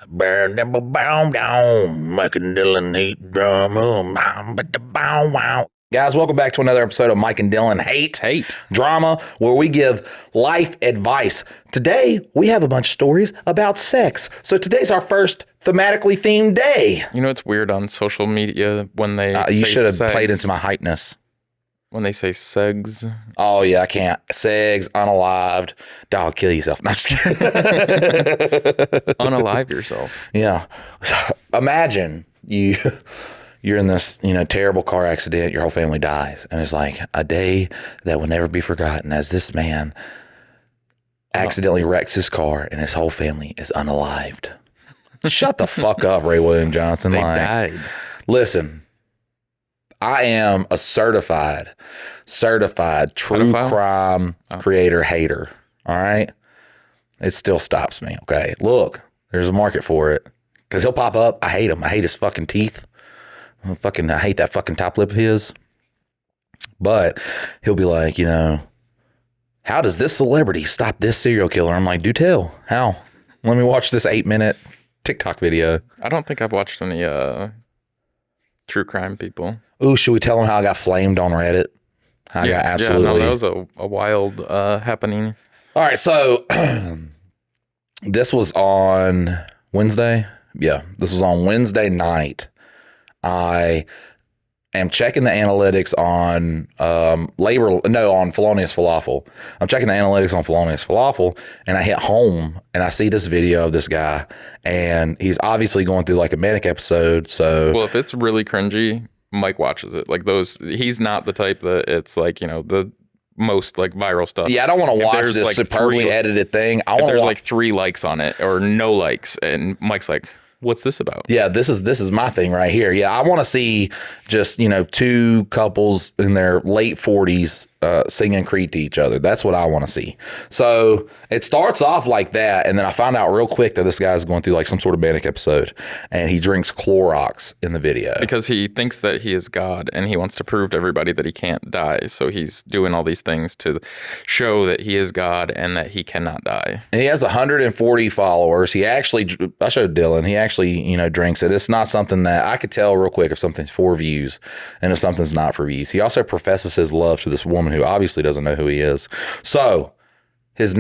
Mike and Dylan hate drama. Guys, welcome back to another episode of Mike and Dylan Hate Drama, where we give life advice. Today, we have a bunch of stories about sex. So today's our first thematically themed day. You know, it's weird on social media when they you say should have segs, played into my heightness. when they say segs. Oh, yeah, I can't. Segs, unalived. Dog, kill yourself. No, I'm just kidding. Unalive yourself. Yeah. Imagine you're in this, terrible car accident. Your whole family dies. And it's like a day that will never be forgotten as this man accidentally wrecks his car and his whole family is unalived. Shut the fuck up, Ray William Johnson. They died. Listen, I am a certified true crime creator hater. All right. It still stops me. Okay. Look, there's a market for it because he'll pop up. I hate him. I hate his fucking teeth. I hate that fucking top lip of his. But he'll be like, how does this celebrity stop this serial killer? I'm like, do tell. How? Let me watch this 8-minute TikTok video. I don't think I've watched any true crime people. Ooh, should we tell them how I got flamed on Reddit? Yeah, that was a wild happening. All right, so this was on Wednesday. Yeah, this was on Wednesday night. I am checking the analytics on on Felonious Falafel. I'm checking the analytics on Felonious Falafel, and I hit home, and I see this video of this guy, and he's obviously going through like a manic episode. So, well, if it's really cringy, Mike watches it. Like those, he's not the type that it's like the most like viral stuff. Yeah, I don't want to watch this like superbly edited thing. There's like 3 likes on it or no likes, and Mike's like, what's this about? Yeah, this is my thing right here. Yeah, I want to see just, 2 couples in their late 40s singing Creed to each other. That's what I want to see. So it starts off like that, and then I find out real quick that this guy's going through like some sort of manic episode, and he drinks Clorox in the video. Because he thinks that he is God, and he wants to prove to everybody that he can't die. So he's doing all these things to show that he is God and that he cannot die. And he has 140 followers. I showed Dylan, he actually, drinks it. It's not something that I could tell real quick if something's for views and if something's not for views. He also professes his love to this woman who obviously doesn't know who he is. So his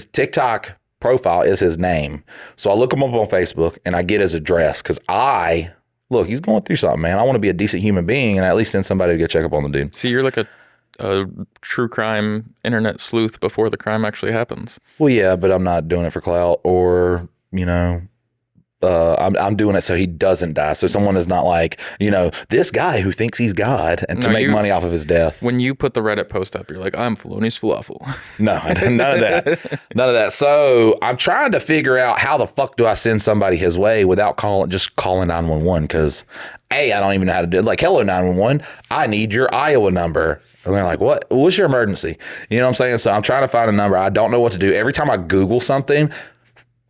TikTok profile is his name. So I look him up on Facebook and I get his address because he's going through something, man. I want to be a decent human being and at least send somebody to go check up on the dude. See, you're like a true crime internet sleuth before the crime actually happens. Well, yeah, but I'm not doing it for clout or, I'm doing it so he doesn't die. So someone is not like, this guy who thinks he's God and to make money off of his death. When you put the Reddit post up, you're like, I'm Felonious Falafel. No, none of that. None of that. So I'm trying to figure out how the fuck do I send somebody his way without calling 911? Because I don't even know how to do it. Like, hello, 911, I need your Iowa number. And they're like, what? What's your emergency? You know what I'm saying? So I'm trying to find a number. I don't know what to do. Every time I Google something,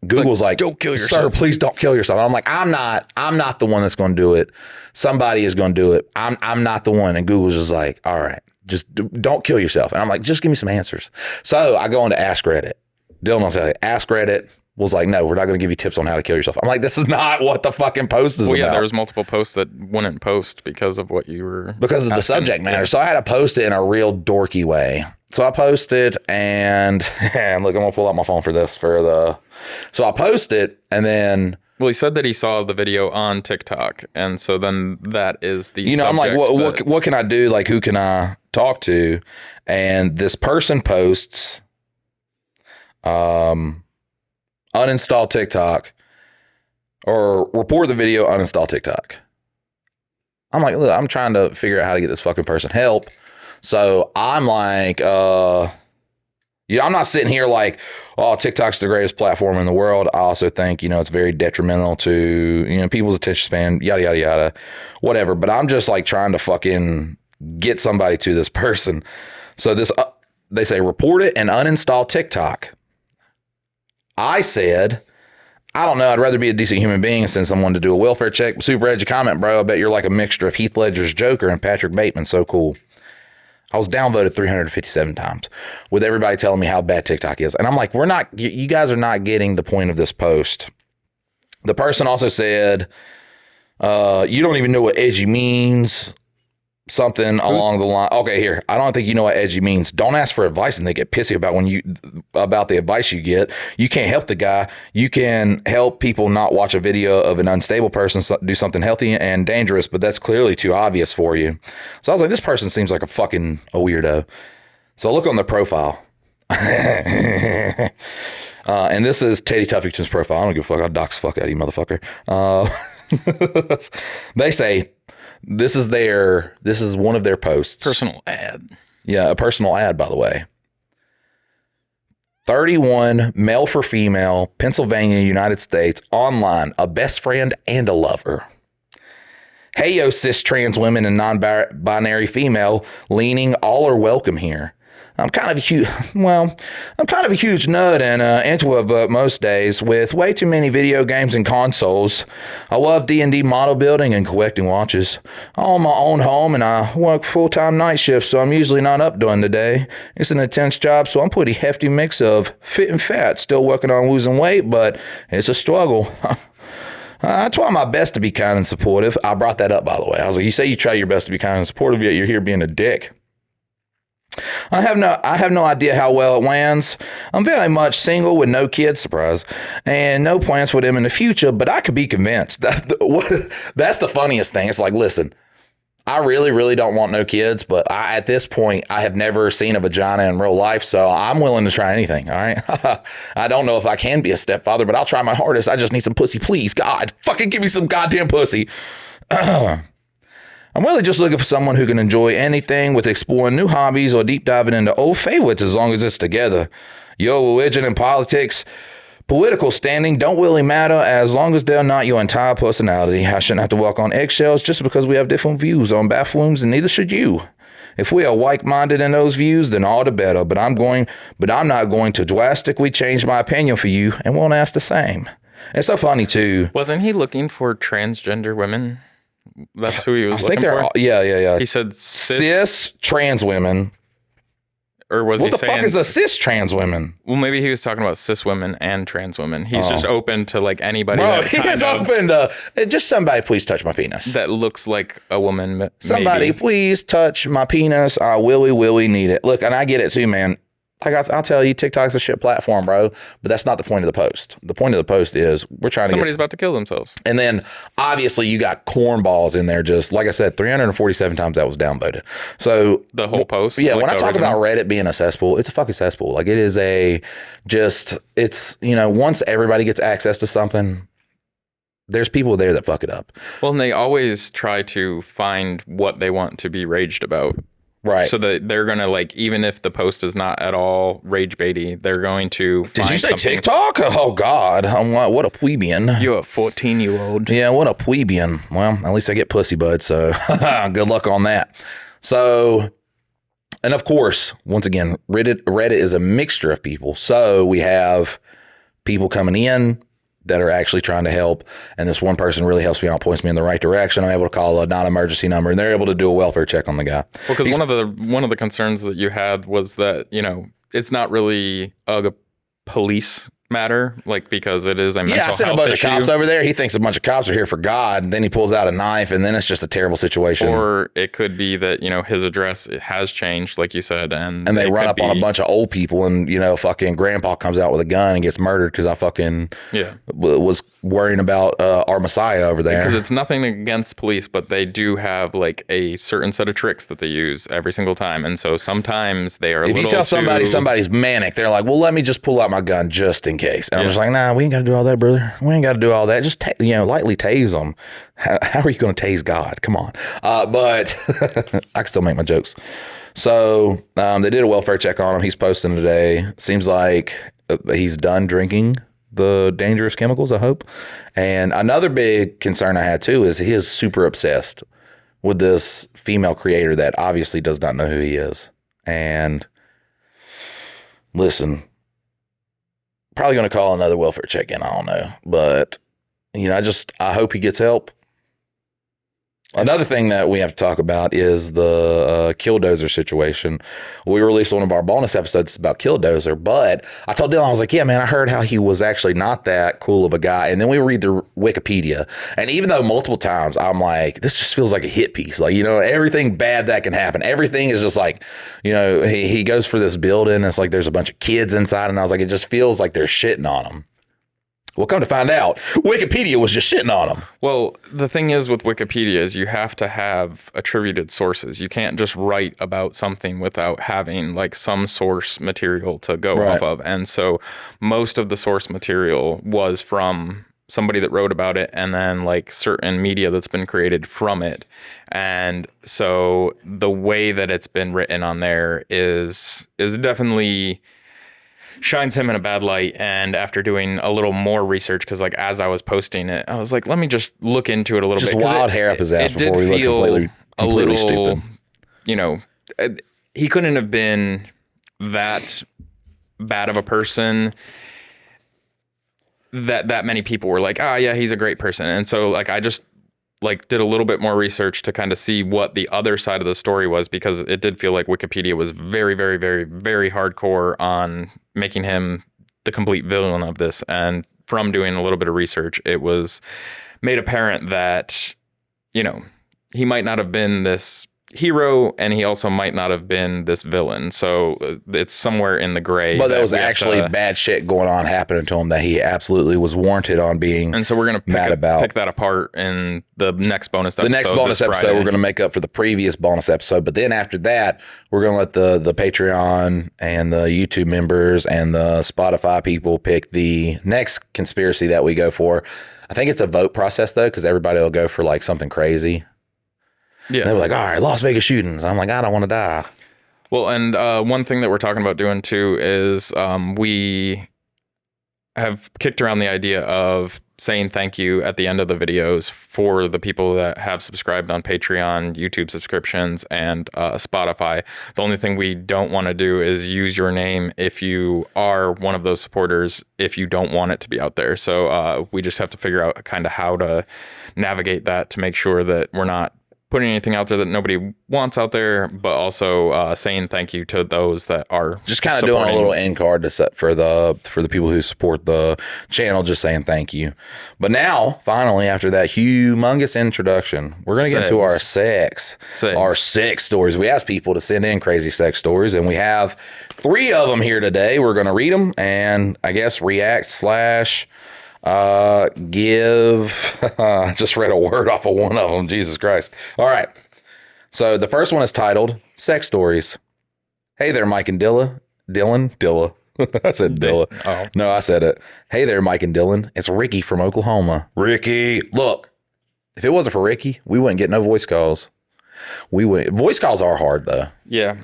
Google's like, don't kill yourself. Sir, please don't kill yourself. And I'm like, I'm not the one that's going to do it. Somebody is going to do it. I'm not the one. And Google's just like, all right, just don't kill yourself. And I'm like, just give me some answers. So I go into Ask Reddit. Dylan will tell you, Ask Reddit was like, no, we're not going to give you tips on how to kill yourself. I'm like, this is not what the fucking post is about. Yeah, there was multiple posts that wouldn't post because of what you were because of asking. The subject matter. Yeah. So I had to post it in a real dorky way. So I posted and look, I'm going to pull out my phone for this so I posted and then. Well, he said that he saw the video on TikTok. And so then that is the subject. I'm like, what can I do? Like, who can I talk to? And this person posts, uninstall TikTok or report the video, uninstall TikTok. I'm like, look, I'm trying to figure out how to get this fucking person help. So I'm like, I'm not sitting here like, oh, TikTok's the greatest platform in the world. I also think, it's very detrimental to, people's attention span, yada, yada, yada, whatever. But I'm just like trying to fucking get somebody to this person. So they say, report it and uninstall TikTok. I said, I don't know. I'd rather be a decent human being and send someone to do a welfare check. Super edgy comment, bro. I bet you're like a mixture of Heath Ledger's Joker and Patrick Bateman. So cool. I was downvoted 357 times with everybody telling me how bad TikTok is. And I'm like, you guys are not getting the point of this post. The person also said, you don't even know what edgy means. Something along the line. Okay, here. I don't think you know what edgy means. Don't ask for advice and they get pissy about the advice you get. You can't help the guy. You can help people not watch a video of an unstable person do something healthy and dangerous, but that's clearly too obvious for you. So I was like, this person seems like a weirdo. So I look on their profile. And this is Teddy Tuffington's profile. I don't give a fuck. I'll dox the fuck out of you, motherfucker. They say, this is one of their posts. Personal ad. Yeah, a personal ad, by the way. 31, male for female, Pennsylvania, United States, online, a best friend and a lover. Hey, yo, cis trans women and non-binary female, leaning, all are welcome here. I'm kind of a huge nut and introvert most days with way too many video games and consoles. I love D&D model building and collecting watches. I own my own home and I work full-time night shifts, so I'm usually not up during the day. It's an intense job, so I'm pretty hefty mix of fit and fat. Still working on losing weight, but it's a struggle. I try my best to be kind and supportive. I brought that up, by the way. I was like, you say you try your best to be kind and supportive, yet you're here being a dick. I have no idea how well it lands. I'm very much single with no kids, surprise, and no plans for them in the future, but I could be convinced. That's the funniest thing. It's like, listen, I really, really don't want no kids, but at this point, I have never seen a vagina in real life, so I'm willing to try anything, all right? I don't know if I can be a stepfather, but I'll try my hardest. I just need some pussy, please. God, fucking give me some goddamn pussy. I'm really just looking for someone who can enjoy anything with exploring new hobbies or deep diving into old favorites as long as it's together. Your religion and political standing don't really matter as long as they're not your entire personality. I shouldn't have to walk on eggshells just because we have different views on bathrooms, and neither should you. If we are like-minded in those views, then all the better, but I'm not going to drastically change my opinion for you and won't ask the same. It's so funny too. Wasn't he looking for transgender women? That's who he was looking for? Yeah. He said cis trans women. Or was what he the saying... fuck is a cis trans women? Well, maybe he was talking about cis women and trans women. He's just open to like anybody. Bro, he is open to... Just somebody please touch my penis. That looks like a woman, Somebody please touch my penis. I willy need it. Look, and I get it too, man. Like I'll tell you, TikTok's a shit platform, bro. But that's not the point of the post. The point of the post is we're trying Somebody's about to kill themselves. And then obviously you got cornballs in there. Just like I said, 347 times that was downvoted. So the whole post. Yeah. Like when I talk about Reddit being a cesspool, it's a fucking cesspool. Like it is it's once everybody gets access to something, there's people there that fuck it up. Well, and they always try to find what they want to be raged about. Right. So that they're going to like, even if the post is not at all rage baity, they're going to Did you say something. TikTok? Oh, God. What a plebeian. You're a 14-year-old. Yeah, what a plebeian. Well, at least I get pussy, bud. So good luck on that. So, and of course, once again, Reddit is a mixture of people. So we have people coming in that are actually trying to help. And this one person really helps me out, points me in the right direction. I'm able to call a non-emergency number and they're able to do a welfare check on the guy. Well, because one of the concerns that you had was that, it's not really a police matter, like because it is a mental health issue. Yeah, I sent a bunch of cops over there. He thinks a bunch of cops are here for God, and then he pulls out a knife, and then it's just a terrible situation. Or it could be that his address has changed, like you said, and they run up on a bunch of old people, and fucking grandpa comes out with a gun and gets murdered because I fucking was worrying about our Messiah over there. Because it's nothing against police, but they do have like a certain set of tricks that they use every single time, and so sometimes they are. If you tell somebody's manic, they're like, "Well, let me just pull out my gun just in case." And I'm just like, "Nah, we ain't got to do all that, brother. We ain't got to do all that. Just lightly tase them. How are you going to tase God? Come on." But I can still make my jokes. So they did a welfare check on him. He's posting today. Seems like he's done drinking the dangerous chemicals, I hope. And another big concern I had too is he is super obsessed with this female creator that obviously does not know who he is. And listen, probably going to call another welfare check in. I don't know. But, I hope he gets help. Another thing that we have to talk about is the Killdozer situation. We released one of our bonus episodes about Killdozer, but I told Dylan, I was like, yeah, man, I heard how he was actually not that cool of a guy. And then we read the Wikipedia. And even though multiple times I'm like, this just feels like a hit piece. Like, you know, everything bad that can happen. Everything is just like, you know, he goes for this building. And it's like there's a bunch of kids inside. And I was like, it just feels like they're shitting on him. Well, come to find out, Wikipedia was just shitting on him. Well, the thing is with Wikipedia is you have to have attributed sources. You can't just write about something without having like some source material to go off of. And so most of the source material was from somebody that wrote about it and then like certain media that's been created from it. And so the way that it's been written on there is definitely shines him in a bad light. And after doing a little more research, because like as I was posting it, I was like, let me just look into it a little bit. Just wild hair up his ass before we look completely stupid. You know, he couldn't have been that bad of a person that many people were like, oh yeah, he's a great person. And so like I just like did a little bit more research to kind of see what the other side of the story was, because it did feel like Wikipedia was very, very, very, very hardcore on making him the complete villain of this. And from doing a little bit of research, it was made apparent that, you know, he might not have been this hero and he also might not have been this villain. So it's somewhere in the gray. But there was actually bad shit going on happening to him that he absolutely was warranted on being. And so we're going to pick that apart in the next bonus episode. The next bonus episode, we're going to make up for the previous bonus episode. But then after that, we're going to let the Patreon and the YouTube members and the Spotify people pick the next conspiracy that we go for. I think it's a vote process though, because everybody will go for like something crazy. Yeah. They were like, all right, Las Vegas shootings. I'm like, I don't want to die. Well, and one thing that we're talking about doing too is we have kicked around the idea of saying thank you at the end of the videos for the people that have subscribed on Patreon, YouTube subscriptions, and Spotify. The only thing we don't want to do is use your name if you are one of those supporters, if you don't want it to be out there. So we just have to figure out kind of how to navigate that to make sure that we're not putting anything out there that nobody wants out there, but also saying thank you to those that are just kind of doing a little end card to set for the people who support the channel, just saying thank you. But now, finally, after that humongous introduction, we're going to get into our sex stories. We asked people to send in crazy sex stories, and we have 3 of them here today. We're going to read them and I guess react / give. I just read a word off of one of them. Jesus Christ. All right. So the first one is titled Sex Stories. Hey there, Mike and Dylan. I said Dilla. Oh. No, I said it. Hey there, Mike and Dylan. It's Ricky from Oklahoma. Ricky. Look, if it wasn't for Ricky, we wouldn't get no voice calls. Voice calls are hard though. Yeah.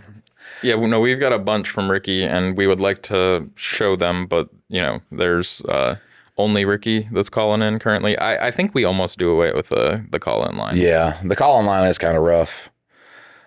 Yeah. Well, no, we've got a bunch from Ricky and we would like to show them, but you know, there's, only Ricky that's calling in currently. I think we almost do away with the call-in line. Yeah, the call-in line is kind of rough.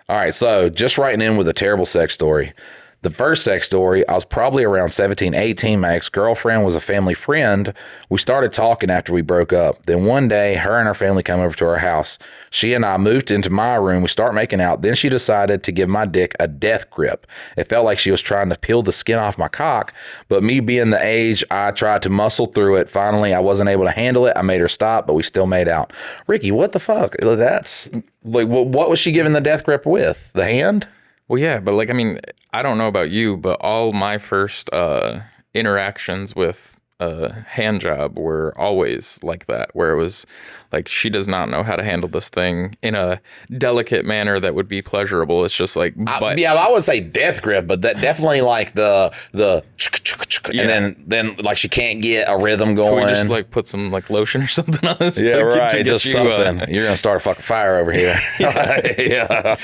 All right, so just writing in with a terrible sex story. The first sex story, I was probably around 17, 18. My ex-girlfriend was a family friend. We started talking after we broke up. Then one day, her and her family come over to our house. She and I moved into my room. We start making out. Then she decided to give my dick a death grip. It felt like she was trying to peel the skin off my cock, but me being the age, I tried to muscle through it. Finally, I wasn't able to handle it. I made her stop, but we still made out. Ricky, what the fuck? That's like, what was she giving the death grip with? The hand? Well, yeah, but like, I mean, I don't know about you, but all my first interactions with Handjob were always like that, where it was like, she does not know how to handle this thing in a delicate manner that would be pleasurable. It's just like, yeah, I would say death grip, but that definitely like the and then like she can't get a rhythm going. Can we just like put some like lotion or something on this? Yeah, right. Just something. You're gonna start a fucking fire over here. Yeah.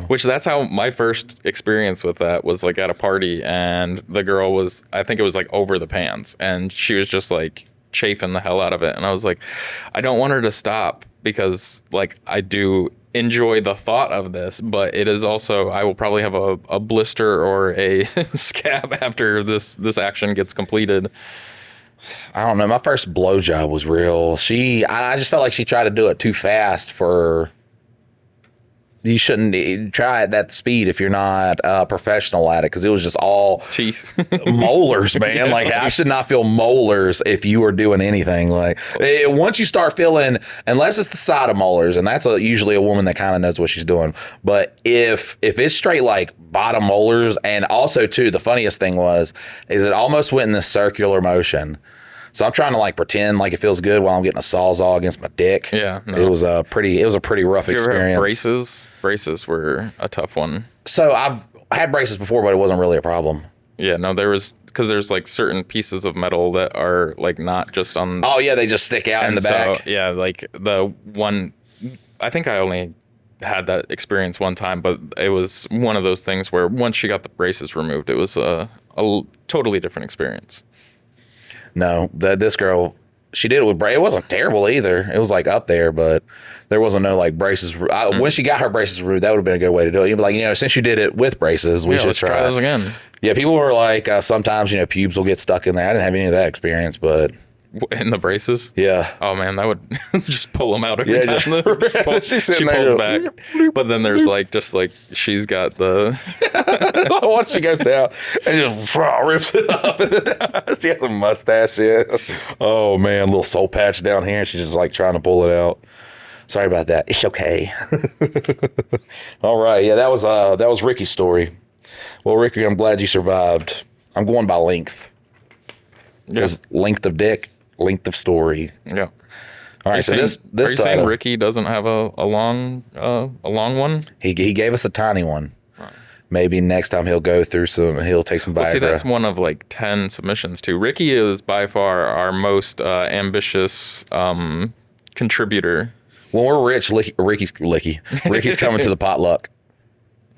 Which that's how my first experience with that was, like at a party, and the girl was, I think it was like over the pants, and she was just like chafing the hell out of it. And I was like, I don't want her to stop, because like I do enjoy the thought of this, but it is also, I will probably have a blister or a scab after this action gets completed. I don't know. My first blowjob was real. I just felt like she tried to do it too fast for. You shouldn't try at that speed if you're not professional at it, because it was just all teeth, molars, man. Yeah. Like, I should not feel molars if you were doing anything. Like, once you start feeling, unless it's the side of molars, and that's usually a woman that kind of knows what she's doing. But if it's straight like bottom molars, and also too, the funniest thing is it almost went in this circular motion. So I'm trying to like pretend like it feels good while I'm getting a sawzall against my dick. Yeah, no. It was a pretty rough experience. Braces were a tough one. So I've had braces before, but it wasn't really a problem. Yeah, no, because there's like certain pieces of metal that are like not just on. Oh yeah, they just stick out in the back. Yeah, like the one. I think I only had that experience one time, but it was one of those things where once she got the braces removed, it was a totally different experience. No, this girl, she did it with braces. It wasn't terrible either. It was like up there, but there wasn't no like braces. When she got her braces removed, that would have been a good way to do it. You'd be like, since you did it with braces, we should try those again. Yeah, people were like, sometimes, pubes will get stuck in there. I didn't have any of that experience, but. In the braces? Yeah. Oh man, that would just pull them out every time. She pulls back. But then there's she's got the. Once she goes down and just rips it up. She has a mustache. Yeah. Oh man, little soul patch down here. And she's just like trying to pull it out. Sorry about that. It's okay. All right. Yeah, that was Ricky's story. Well, Ricky, I'm glad you survived. I'm going by length. Because length of dick. Length of story. Yeah. All right. So this are you saying Ricky doesn't have a long one? He gave us a tiny one. Right. Maybe next time he'll go through he'll take some Viagra. See, that's one of like 10 submissions too. Ricky is by far our most ambitious contributor. When we're rich, Ricky's coming to the potluck.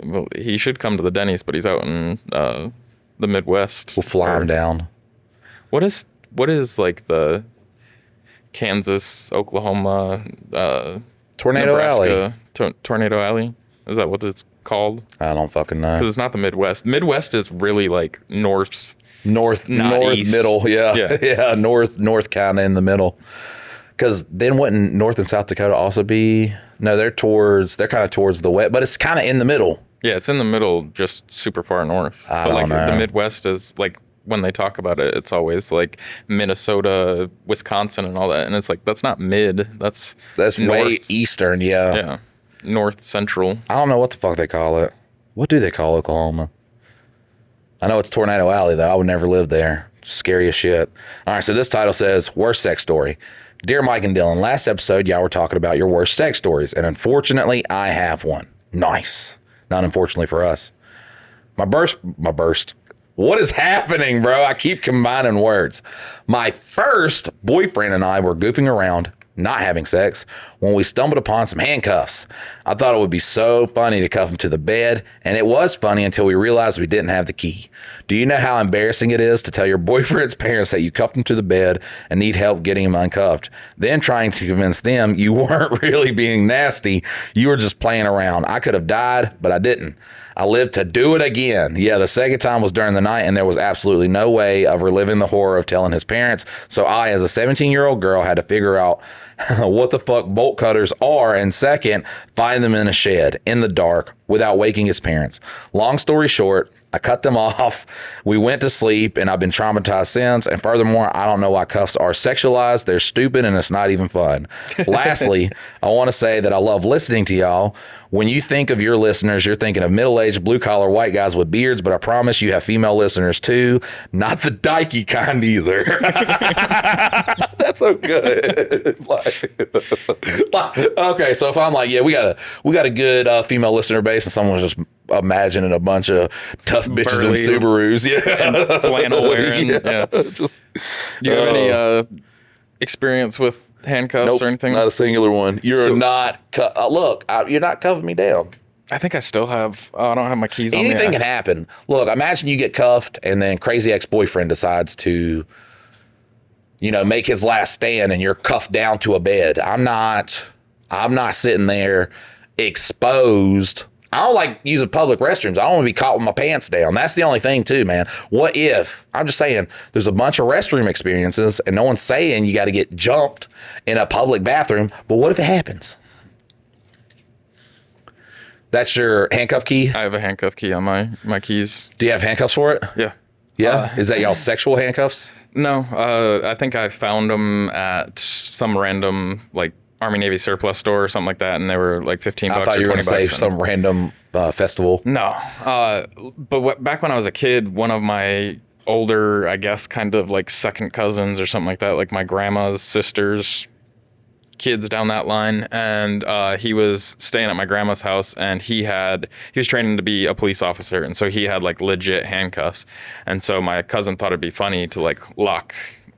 Well, he should come to the Denny's, but he's out in the Midwest. We'll fly him down. What is like the Kansas, Oklahoma, Tornado Nebraska, Alley? Tornado Alley? Is that what it's called? I don't fucking know. Because it's not the Midwest. Midwest is really like north, east. Middle. Yeah. North kind of in the middle. Because then wouldn't North and South Dakota also be? No, they're kind of towards the west, but it's kind of in the middle. Yeah, it's in the middle, just super far north. I don't know. The Midwest is like, when they talk about it, it's always like Minnesota, Wisconsin, and all that, and it's like that's not mid. That's north. Way eastern. Yeah. Yeah. North central. I don't know what the fuck they call it. What do they call Oklahoma? I know it's Tornado Alley though. I would never live there. Scary as shit. All right. So this title says worst sex story. Dear Mike and Dylan, last episode y'all were talking about your worst sex stories, and unfortunately, I have one. Nice. Not unfortunately for us. My burst. What is happening, bro? I keep combining words. My first boyfriend and I were goofing around, not having sex, when we stumbled upon some handcuffs. I thought it would be so funny to cuff him to the bed, and it was funny until we realized we didn't have the key. Do you know how embarrassing it is to tell your boyfriend's parents that you cuffed him to the bed and need help getting him uncuffed, then trying to convince them you weren't really being nasty, you were just playing around? I could have died, but I didn't. I lived to do it again. Yeah, the second time was during the night, and there was absolutely no way of reliving the horror of telling his parents. So I, as a 17-year-old girl, had to figure out what the fuck bolt cutters are, and second, find them in a shed in the dark without waking his parents. Long story short, I cut them off. We went to sleep, and I've been traumatized since. And furthermore, I don't know why cuffs are sexualized. They're stupid, and it's not even fun. Lastly, I want to say that I love listening to y'all. When you think of your listeners, you're thinking of middle-aged, blue-collar white guys with beards, but I promise you have female listeners too. Not the dykey kind either. That's so good. Okay, so if I'm like, yeah, we got a good female listener base, and someone's just imagining a bunch of tough bitches in Subarus, and flannel wearing. Yeah. Just, do you have any experience with handcuffs or anything? Not a singular one. You're not cuffing me down. I think I still have. I don't have my keys on me. Anything can happen. Look, imagine you get cuffed, and then crazy ex-boyfriend decides to, make his last stand, and you're cuffed down to a bed. I'm not sitting there exposed. I don't like using public restrooms. I don't want to be caught with my pants down. That's the only thing too, man. What if, I'm just saying, there's a bunch of restroom experiences and no one's saying you got to get jumped in a public bathroom, but what if it happens? That's your handcuff key? I have a handcuff key on my keys. Do you have handcuffs for it? Yeah. Yeah? Is that y'all sexual handcuffs? No, I think I found them at some random like Army Navy surplus store or something like that, and they were like $15 I thought you were going to say some random festival. No, but back when I was a kid, one of my older, I guess, kind of like second cousins or something like that, like my grandma's sister's kids down that line, and he was staying at my grandma's house, and he was training to be a police officer, and so he had like legit handcuffs, and so my cousin thought it'd be funny to like lock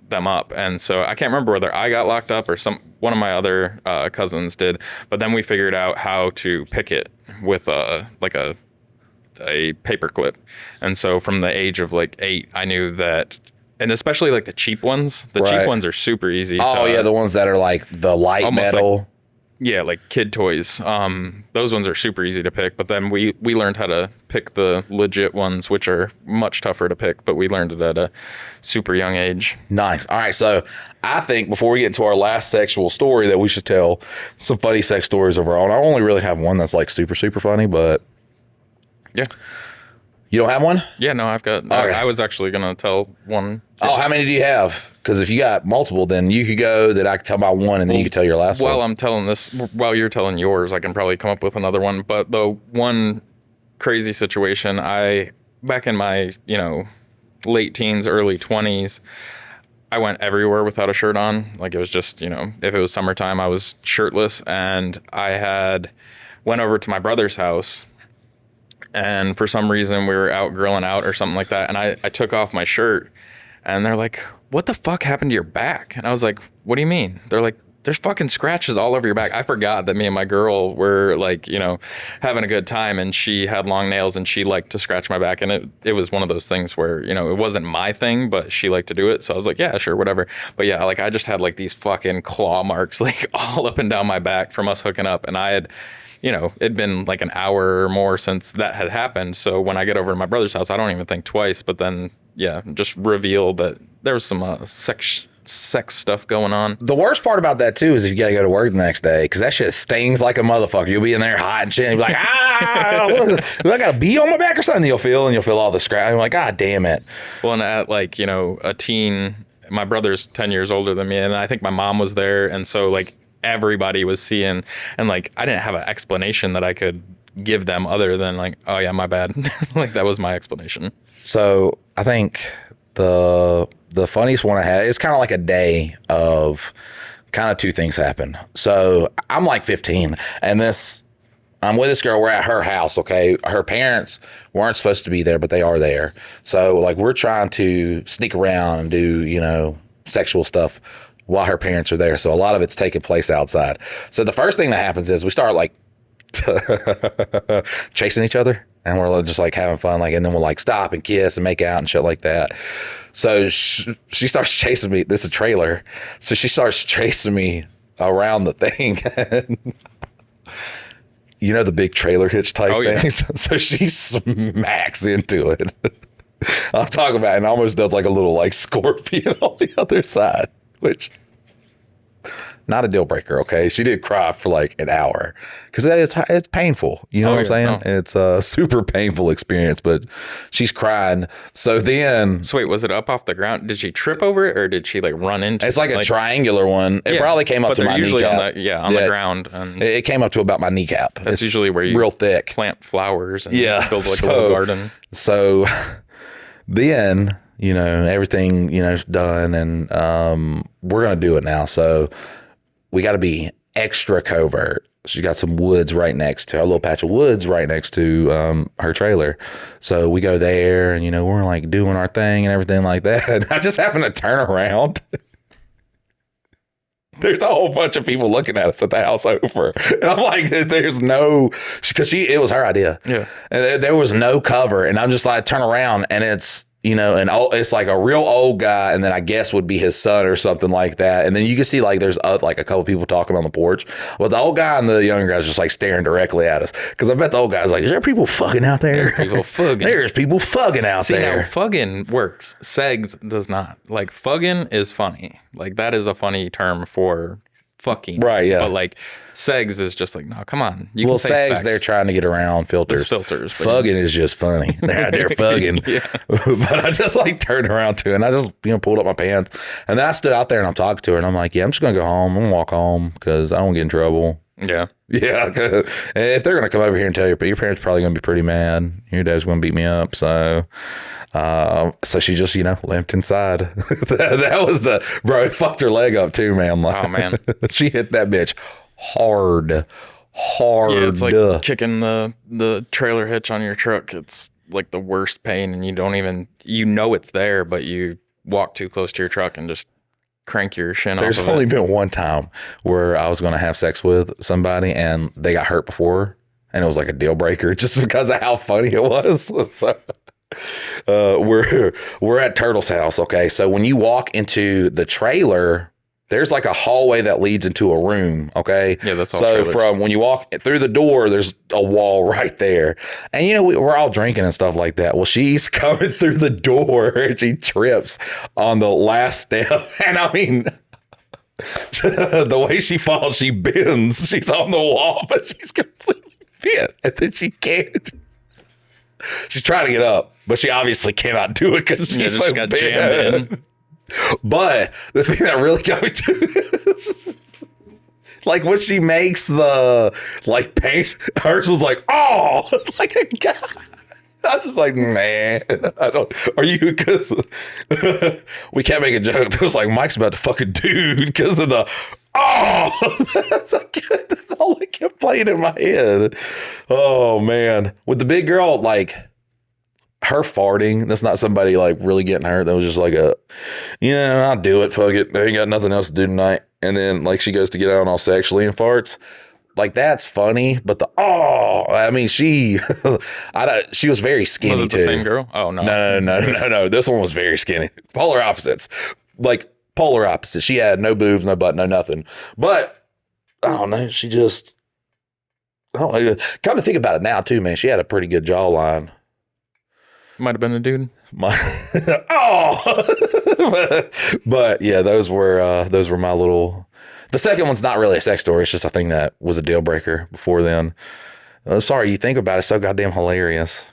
them up, and so I can't remember whether I got locked up or one of my other cousins did, but then we figured out how to pick it with a paper clip, and so from the age of like 8, I knew that. And especially like the cheap ones. The cheap ones are super easy. Oh, yeah, the ones that are like the light metal. Like kid toys. Those ones are super easy to pick. But then we learned how to pick the legit ones, which are much tougher to pick. But we learned it at a super young age. Nice. All right, so I think before we get into our last sexual story that we should tell some funny sex stories of our own. I only really have one that's like super, super funny, but... Yeah. You don't have one? Yeah, no, I've got... Okay. I was actually going to tell one. Oh, how many do you have? Because if you got multiple, then you could go that I could tell my one, and then you could tell your last one. While I'm telling this, while you're telling yours, I can probably come up with another one. But the one crazy situation, back in my, late teens, early 20s, I went everywhere without a shirt on. Like it was just, if it was summertime, I was shirtless, and I went over to my brother's house. And for some reason, we were out grilling out or something like that. And I took off my shirt, and they're like, what the fuck happened to your back? And I was like, what do you mean? They're like, there's fucking scratches all over your back. I forgot that me and my girl were like, having a good time, and she had long nails and she liked to scratch my back. And it was one of those things where, it wasn't my thing, but she liked to do it. So I was like, yeah, sure, whatever. But yeah, like I just had like these fucking claw marks like all up and down my back from us hooking up. And I had... it'd been like an hour or more since that had happened. So when I get over to my brother's house, I don't even think twice. But then, yeah, just revealed that there was some sex stuff going on. The worst part about that, too, is if you got to go to work the next day, because that shit stings like a motherfucker. You'll be in there hot and shit, and you'll be like, do I got a bee on my back or something? You'll feel all the scratch. I'm like, God damn it. Well, and at like, a teen, my brother's 10 years older than me, and I think my mom was there. And so, like, everybody was seeing, and like I didn't have an explanation that I could give them other than like, oh yeah, my bad. Like that was my explanation. So I think the funniest one I had is kind of like a day of kind of two things happen. So I'm like 15, and I'm with this girl. We're at her house. Okay, her parents weren't supposed to be there, but they are there. So like we're trying to sneak around and do sexual stuff while her parents are there. So a lot of it's taking place outside. So the first thing that happens is we start like chasing each other, and we're just like having fun. Like, and then we'll like stop and kiss and make out and shit like that. So she starts chasing me. This is a trailer. So she starts chasing me around the thing. The big trailer hitch type things. Yeah. So she smacks into it. I'm talking about, and almost does like a little like scorpion on the other side. Which, not a deal breaker, okay? She did cry for like an hour because it's painful. You know what I'm saying? No. It's a super painful experience, but she's crying. So wait, was it up off the ground? Did she trip over it, or did she like run into it? It's like a triangular one. It probably came up to my kneecap. On the ground. And it came up to about my kneecap. That's usually where you real thick plant flowers and build like a little garden. So then... everything, is done, and we're going to do it now. So we got to be extra covert. She's got some woods right next to a little patch of woods right next to her trailer. So we go there, and, we're like doing our thing and everything like that. And I just happen to turn around. There's a whole bunch of people looking at us at the house over. And I'm like, there's no, because it was her idea. Yeah. And there was no cover. And I'm just like, turn around, and it's, and it's like a real old guy, and then I guess would be his son or something like that. And then you can see like there's like a couple people talking on the porch, but the old guy and the younger guy's just like staring directly at us. Because I bet the old guy's like, "Is there people fucking out there? There's people fucking. There's people fucking out there." See, now fucking works. Segs does not. Like fucking is funny. Like that is a funny term for fucking. Right, yeah. But like Segs is just like, no, come on. You can say Segs, sex. they're trying to get around filters. It's filters. Fugging is just funny. They're out there fugging. But I just like turned around to her and I just, pulled up my pants. And then I stood out there and I'm talking to her and I'm like, yeah, I'm just going to go home. I'm going to walk home because I don't get in trouble. Yeah. Yeah. And if they're going to come over here and tell you, but your parents are probably going to be pretty mad. Your dad's going to beat me up. So she just, limped inside. that was bro, it fucked her leg up too, man. Like, oh, man. She hit that bitch hard. Yeah, it's like kicking the trailer hitch on your truck. It's like the worst pain, and you don't even, it's there, but you walk too close to your truck and just crank your shin off. There's only been one time where I was going to have sex with somebody and they got hurt before, and it was like a deal breaker just because of how funny it was. So, we're at Turtle's house. Okay, so when you walk into the trailer, there's like a hallway that leads into a room. Okay, yeah, that's all. So trailers. From when you walk through the door, there's a wall right there, and we're all drinking and stuff like that. Well, she's coming through the door and she trips on the last step, and I mean, the way she falls, she bends. She's on the wall, but she's completely bent, and then she can't. She's trying to get up, but she obviously cannot do it because she's so got bent. jammed in. But the thing that really got me to is like when she makes the like paint, hers was like, oh, like a guy. I was just like, man, I don't. Are you? Because we can't make a joke. It was like Mike's about to fuck a dude because of the that's all that kept playing in my head. Oh man, with the big girl, like her farting. That's not somebody like really getting hurt. That was just like I'll do it. Fuck it. I ain't got nothing else to do tonight. And then like she goes to get out all sexually and farts. Like that's funny, but I mean, she was very skinny. Was it the same girl? Oh no. No. This one was very skinny. Polar opposites. Like polar opposites. She had no boobs, no butt, no nothing. But I don't know. She just, I don't know. Come to think about it now too, man. She had a pretty good jawline. Might have been a dude. But yeah, those were my little. The second one's not really a sex story. It's just a thing that was a deal breaker before then. Sorry, you think about it, it's so goddamn hilarious.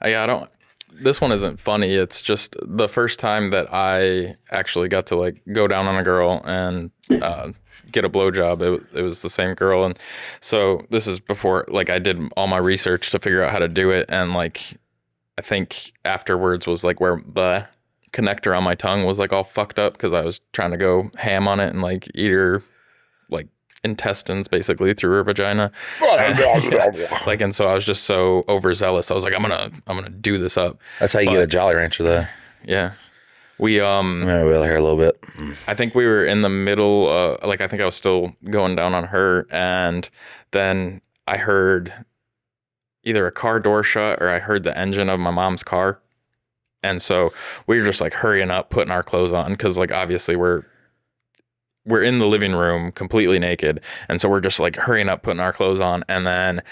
Yeah, this one isn't funny. It's just the first time that I actually got to like go down on a girl and get a blowjob. It was the same girl. And so this is before like I did all my research to figure out how to do it. And like, I think afterwards was like where the connector on my tongue was like all fucked up because I was trying to go ham on it and like eat her like intestines basically through her vagina. And so I was just so overzealous. I was like, I'm gonna do this up. That's how you get a Jolly Rancher though. Yeah. We maybe we'll hear a little bit. I think we were in the middle, like I think I was still going down on her, and then I heard either a car door shut or I heard the engine of my mom's car. And so we were just like hurrying up, putting our clothes on. Cause like, obviously we're in the living room completely naked. And so we're just like hurrying up, putting our clothes on. And then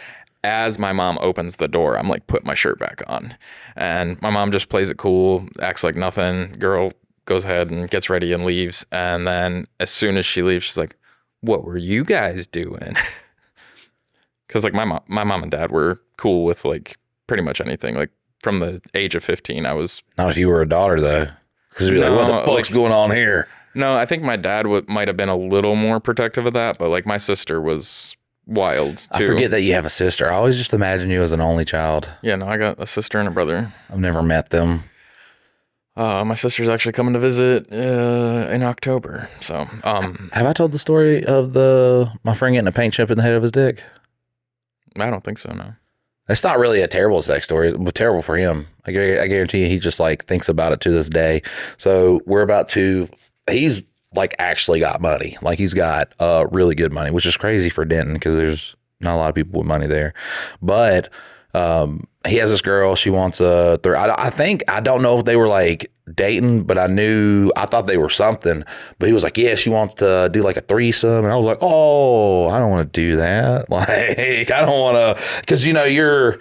as my mom opens the door, I'm like, put my shirt back on. And my mom just plays it cool, acts like nothing. Girl goes ahead and gets ready and leaves. And then as soon as she leaves, she's like, what were you guys doing? Cause like my mom and dad were cool with like pretty much anything. Like, from the age of 15, I was... Not if you were a daughter, though. Because you'd be like, what the fuck's going on here? No, I think my dad might have been a little more protective of that, but like my sister was wild, too. I forget that you have a sister. I always just imagine you as an only child. Yeah, no, I got a sister and a brother. I've never met them. My sister's actually coming to visit in October, so... Have I told the story of my friend getting a paint chip in the head of his dick? I don't think so, no. It's not really a terrible sex story, but terrible for him. I guarantee you, he just like thinks about it to this day. So he's like actually got money. Like he's got really good money, which is crazy for Denton because there's not a lot of people with money there. But he has this girl. She wants a I think, I don't know if they were like dating, but I thought they were something. But he was like, yeah, she wants to do like a threesome. And I was like, oh, I don't want to do that. Like, I don't want to, because, you know, you're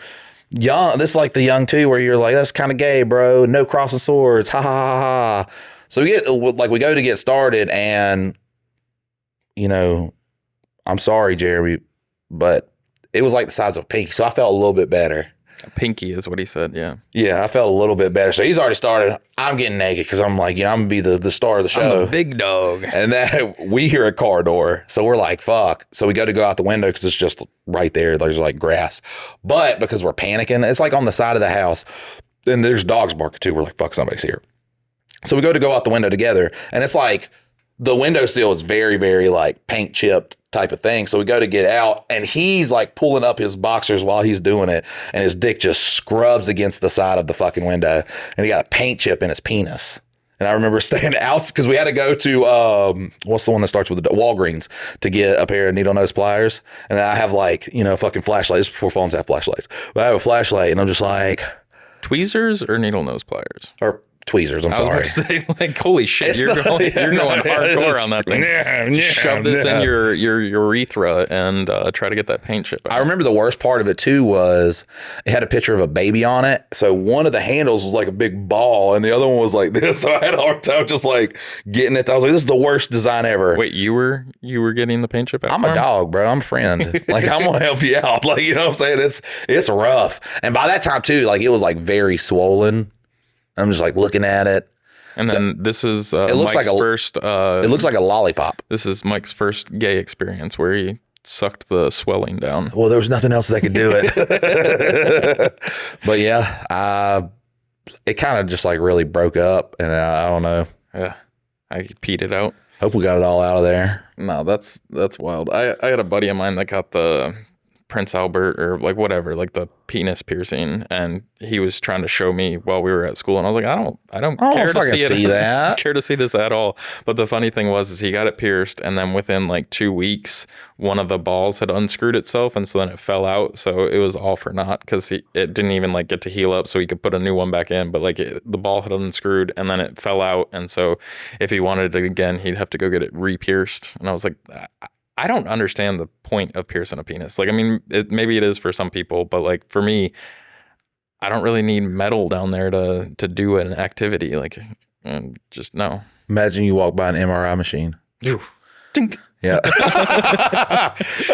young. This is like the young too, where you're like, that's kind of gay, bro. No crossing swords. Ha ha ha ha. So we go to get started, and, you know, I'm sorry, Jeremy, but it was like the size of a pinky. So I felt a little bit better. A pinky is what he said. Yeah. Yeah, I felt a little bit better. So he's already started. I'm getting naked because I'm like, you know, I'm going to be the star of the show. I'm a big dog. And then we hear a car door. So we're like, fuck. So we go out the window because it's just right there. There's like grass. But because we're panicking, it's like on the side of the house. And there's dogs barking too. We're like, fuck, somebody's here. So we go out the window together. And it's like the windowsill is very, very like paint chipped type of thing. So we go to get out, and he's like pulling up his boxers while he's doing it, and his dick just scrubs against the side of the fucking window, and he got a paint chip in his penis. And I remember staying out because we had to go to what's the one that starts with the Walgreens to get a pair of needle nose pliers. And I have like, you know, fucking flashlights before phones have flashlights. But I have a flashlight, and I'm just like, tweezers or needle nose pliers? Or tweezers, I'm sorry. I was about to say, like, holy shit, you're going hardcore on that thing. Just shove this in your urethra and try to get that paint chip out. I remember the worst part of it too was it had a picture of a baby on it. So one of the handles was like a big ball, and the other one was like this. So I had a hard time just like getting it. I was like, this is the worst design ever. Wait, you were getting the paint chip out? I'm a dog, bro. I'm a friend. Like, I'm gonna help you out. Like, you know what I'm saying? It's rough. And by that time too, like, it was like very swollen. I'm just like looking at it. And then this is Mike's first. It looks like a lollipop. This is Mike's first gay experience where he sucked the swelling down. Well, there was nothing else that could do it. But yeah, it kind of just like really broke up, and I don't know. Yeah, I peed it out. Hope we got it all out of there. No, that's wild. I had a buddy of mine that got the Prince Albert or like whatever, like the penis piercing, and he was trying to show me while we were at school, and I was like, I don't care to see it. I don't care to see this at all. But the funny thing was he got it pierced, and then within like 2 weeks, one of the balls had unscrewed itself, and so then it fell out. So it was all for naught because it didn't even like get to heal up, so he could put a new one back in. But like the ball had unscrewed, and then it fell out, and so if he wanted it again, he'd have to go get it re-pierced. And I was like, I don't understand the point of piercing a penis. Like, I mean, maybe it is for some people, but like for me, I don't really need metal down there to do an activity. Like, just no. Imagine you walk by an MRI machine. Dink. Yeah. It's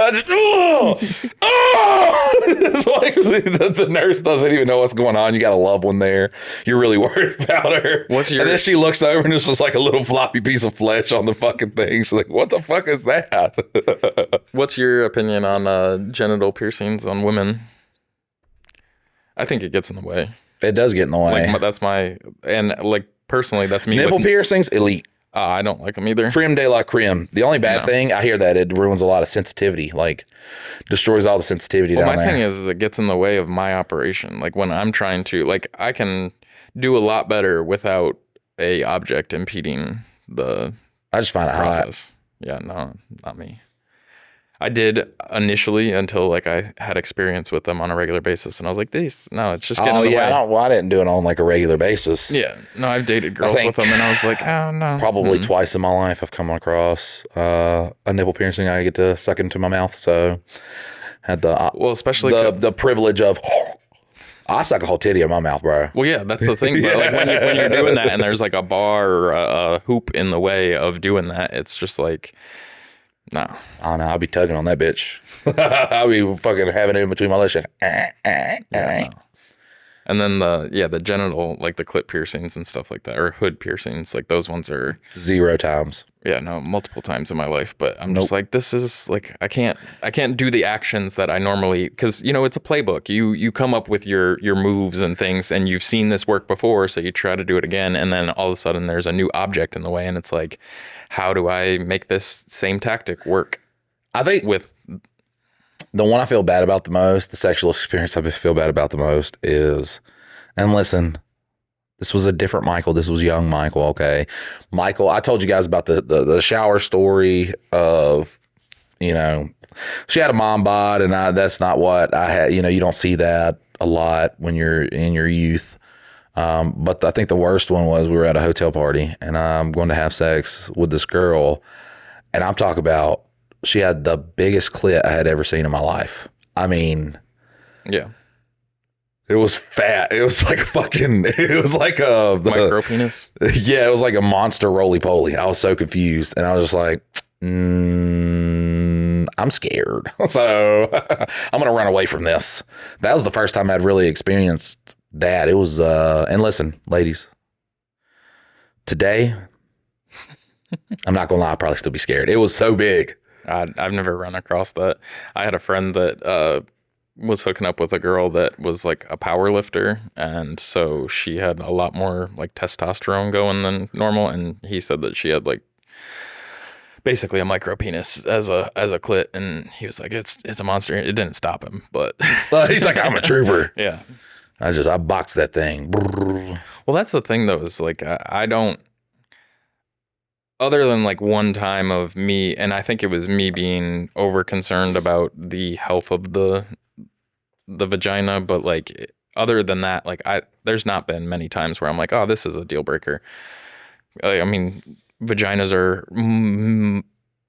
like the nurse doesn't even know what's going on. You got a loved one there. You're really worried about her. And then she looks over, and it's just like a little floppy piece of flesh on the fucking thing. She's like, what the fuck is that? What's your opinion on genital piercings on women? I think it gets in the way. It does get in the way. Like, personally, that's me. Nipple piercings, elite. I don't like them either. Creme de la creme. The only bad thing, I hear that it ruins a lot of sensitivity, like destroys all the sensitivity down there. My thing is it gets in the way of my operation. Like, when I'm trying to, like, I can do a lot better without a object impeding the I just find it process. Hot. Yeah, no, not me. I did initially until like I had experience with them on a regular basis, and I was like, it's just getting in the way. I didn't do it on like a regular basis. Yeah, no, I've dated girls with them, and I was like, oh no. Probably twice in my life I've come across a nipple piercing I get to suck into my mouth. So had especially the privilege of. I suck a whole titty in my mouth, bro. Well, yeah, that's the thing. But like when you're doing that, and there's like a bar or a hoop in the way of doing that, it's just like. No. I don't know. I'll be tugging on that bitch. I'll be fucking having it in between my legs. Yeah, no. And then the genital, like the clit piercings and stuff like that, or hood piercings, like those ones are 0 times. Yeah, no, multiple times in my life. But I'm just like, this is like, I can't do the actions that I normally, because it's a playbook. You come up with your moves and things, and you've seen this work before, so you try to do it again, and then all of a sudden there's a new object in the way, and it's like, how do I make this same tactic work? I think with the one I feel bad about the most, the sexual experience I feel bad about the most is, and listen, this was a different Michael. This was young Michael, okay? Michael, I told you guys about the shower story of, she had a mom bod, and that's not what I had. You don't see that a lot when you're in your youth. But I think the worst one was we were at a hotel party and I'm going to have sex with this girl. And I'm talking about, she had the biggest clit I had ever seen in my life. I mean, yeah, it was fat. It was like it was like a micro penis. Yeah, it was like a monster roly poly. I was so confused. And I was just like, I'm scared. So I'm going to run away from this. That was the first time I'd really experienced that. It was, and listen, ladies, today, I'm not going to lie, I'll probably still be scared. It was so big. I've never run across that. I had a friend that was hooking up with a girl that was like a power lifter. And so she had a lot more like testosterone going than normal. And he said that she had like basically a micro penis as a clit. And he was like, it's a monster. It didn't stop him, but he's like, I'm a trooper. Yeah. I boxed that thing. Well, that's the thing though, is like, I don't, other than like one time of me, and I think it was me being over concerned about the health of the vagina, but like other than that, like there's not been many times where I'm like, oh, this is a deal breaker. I mean, vaginas are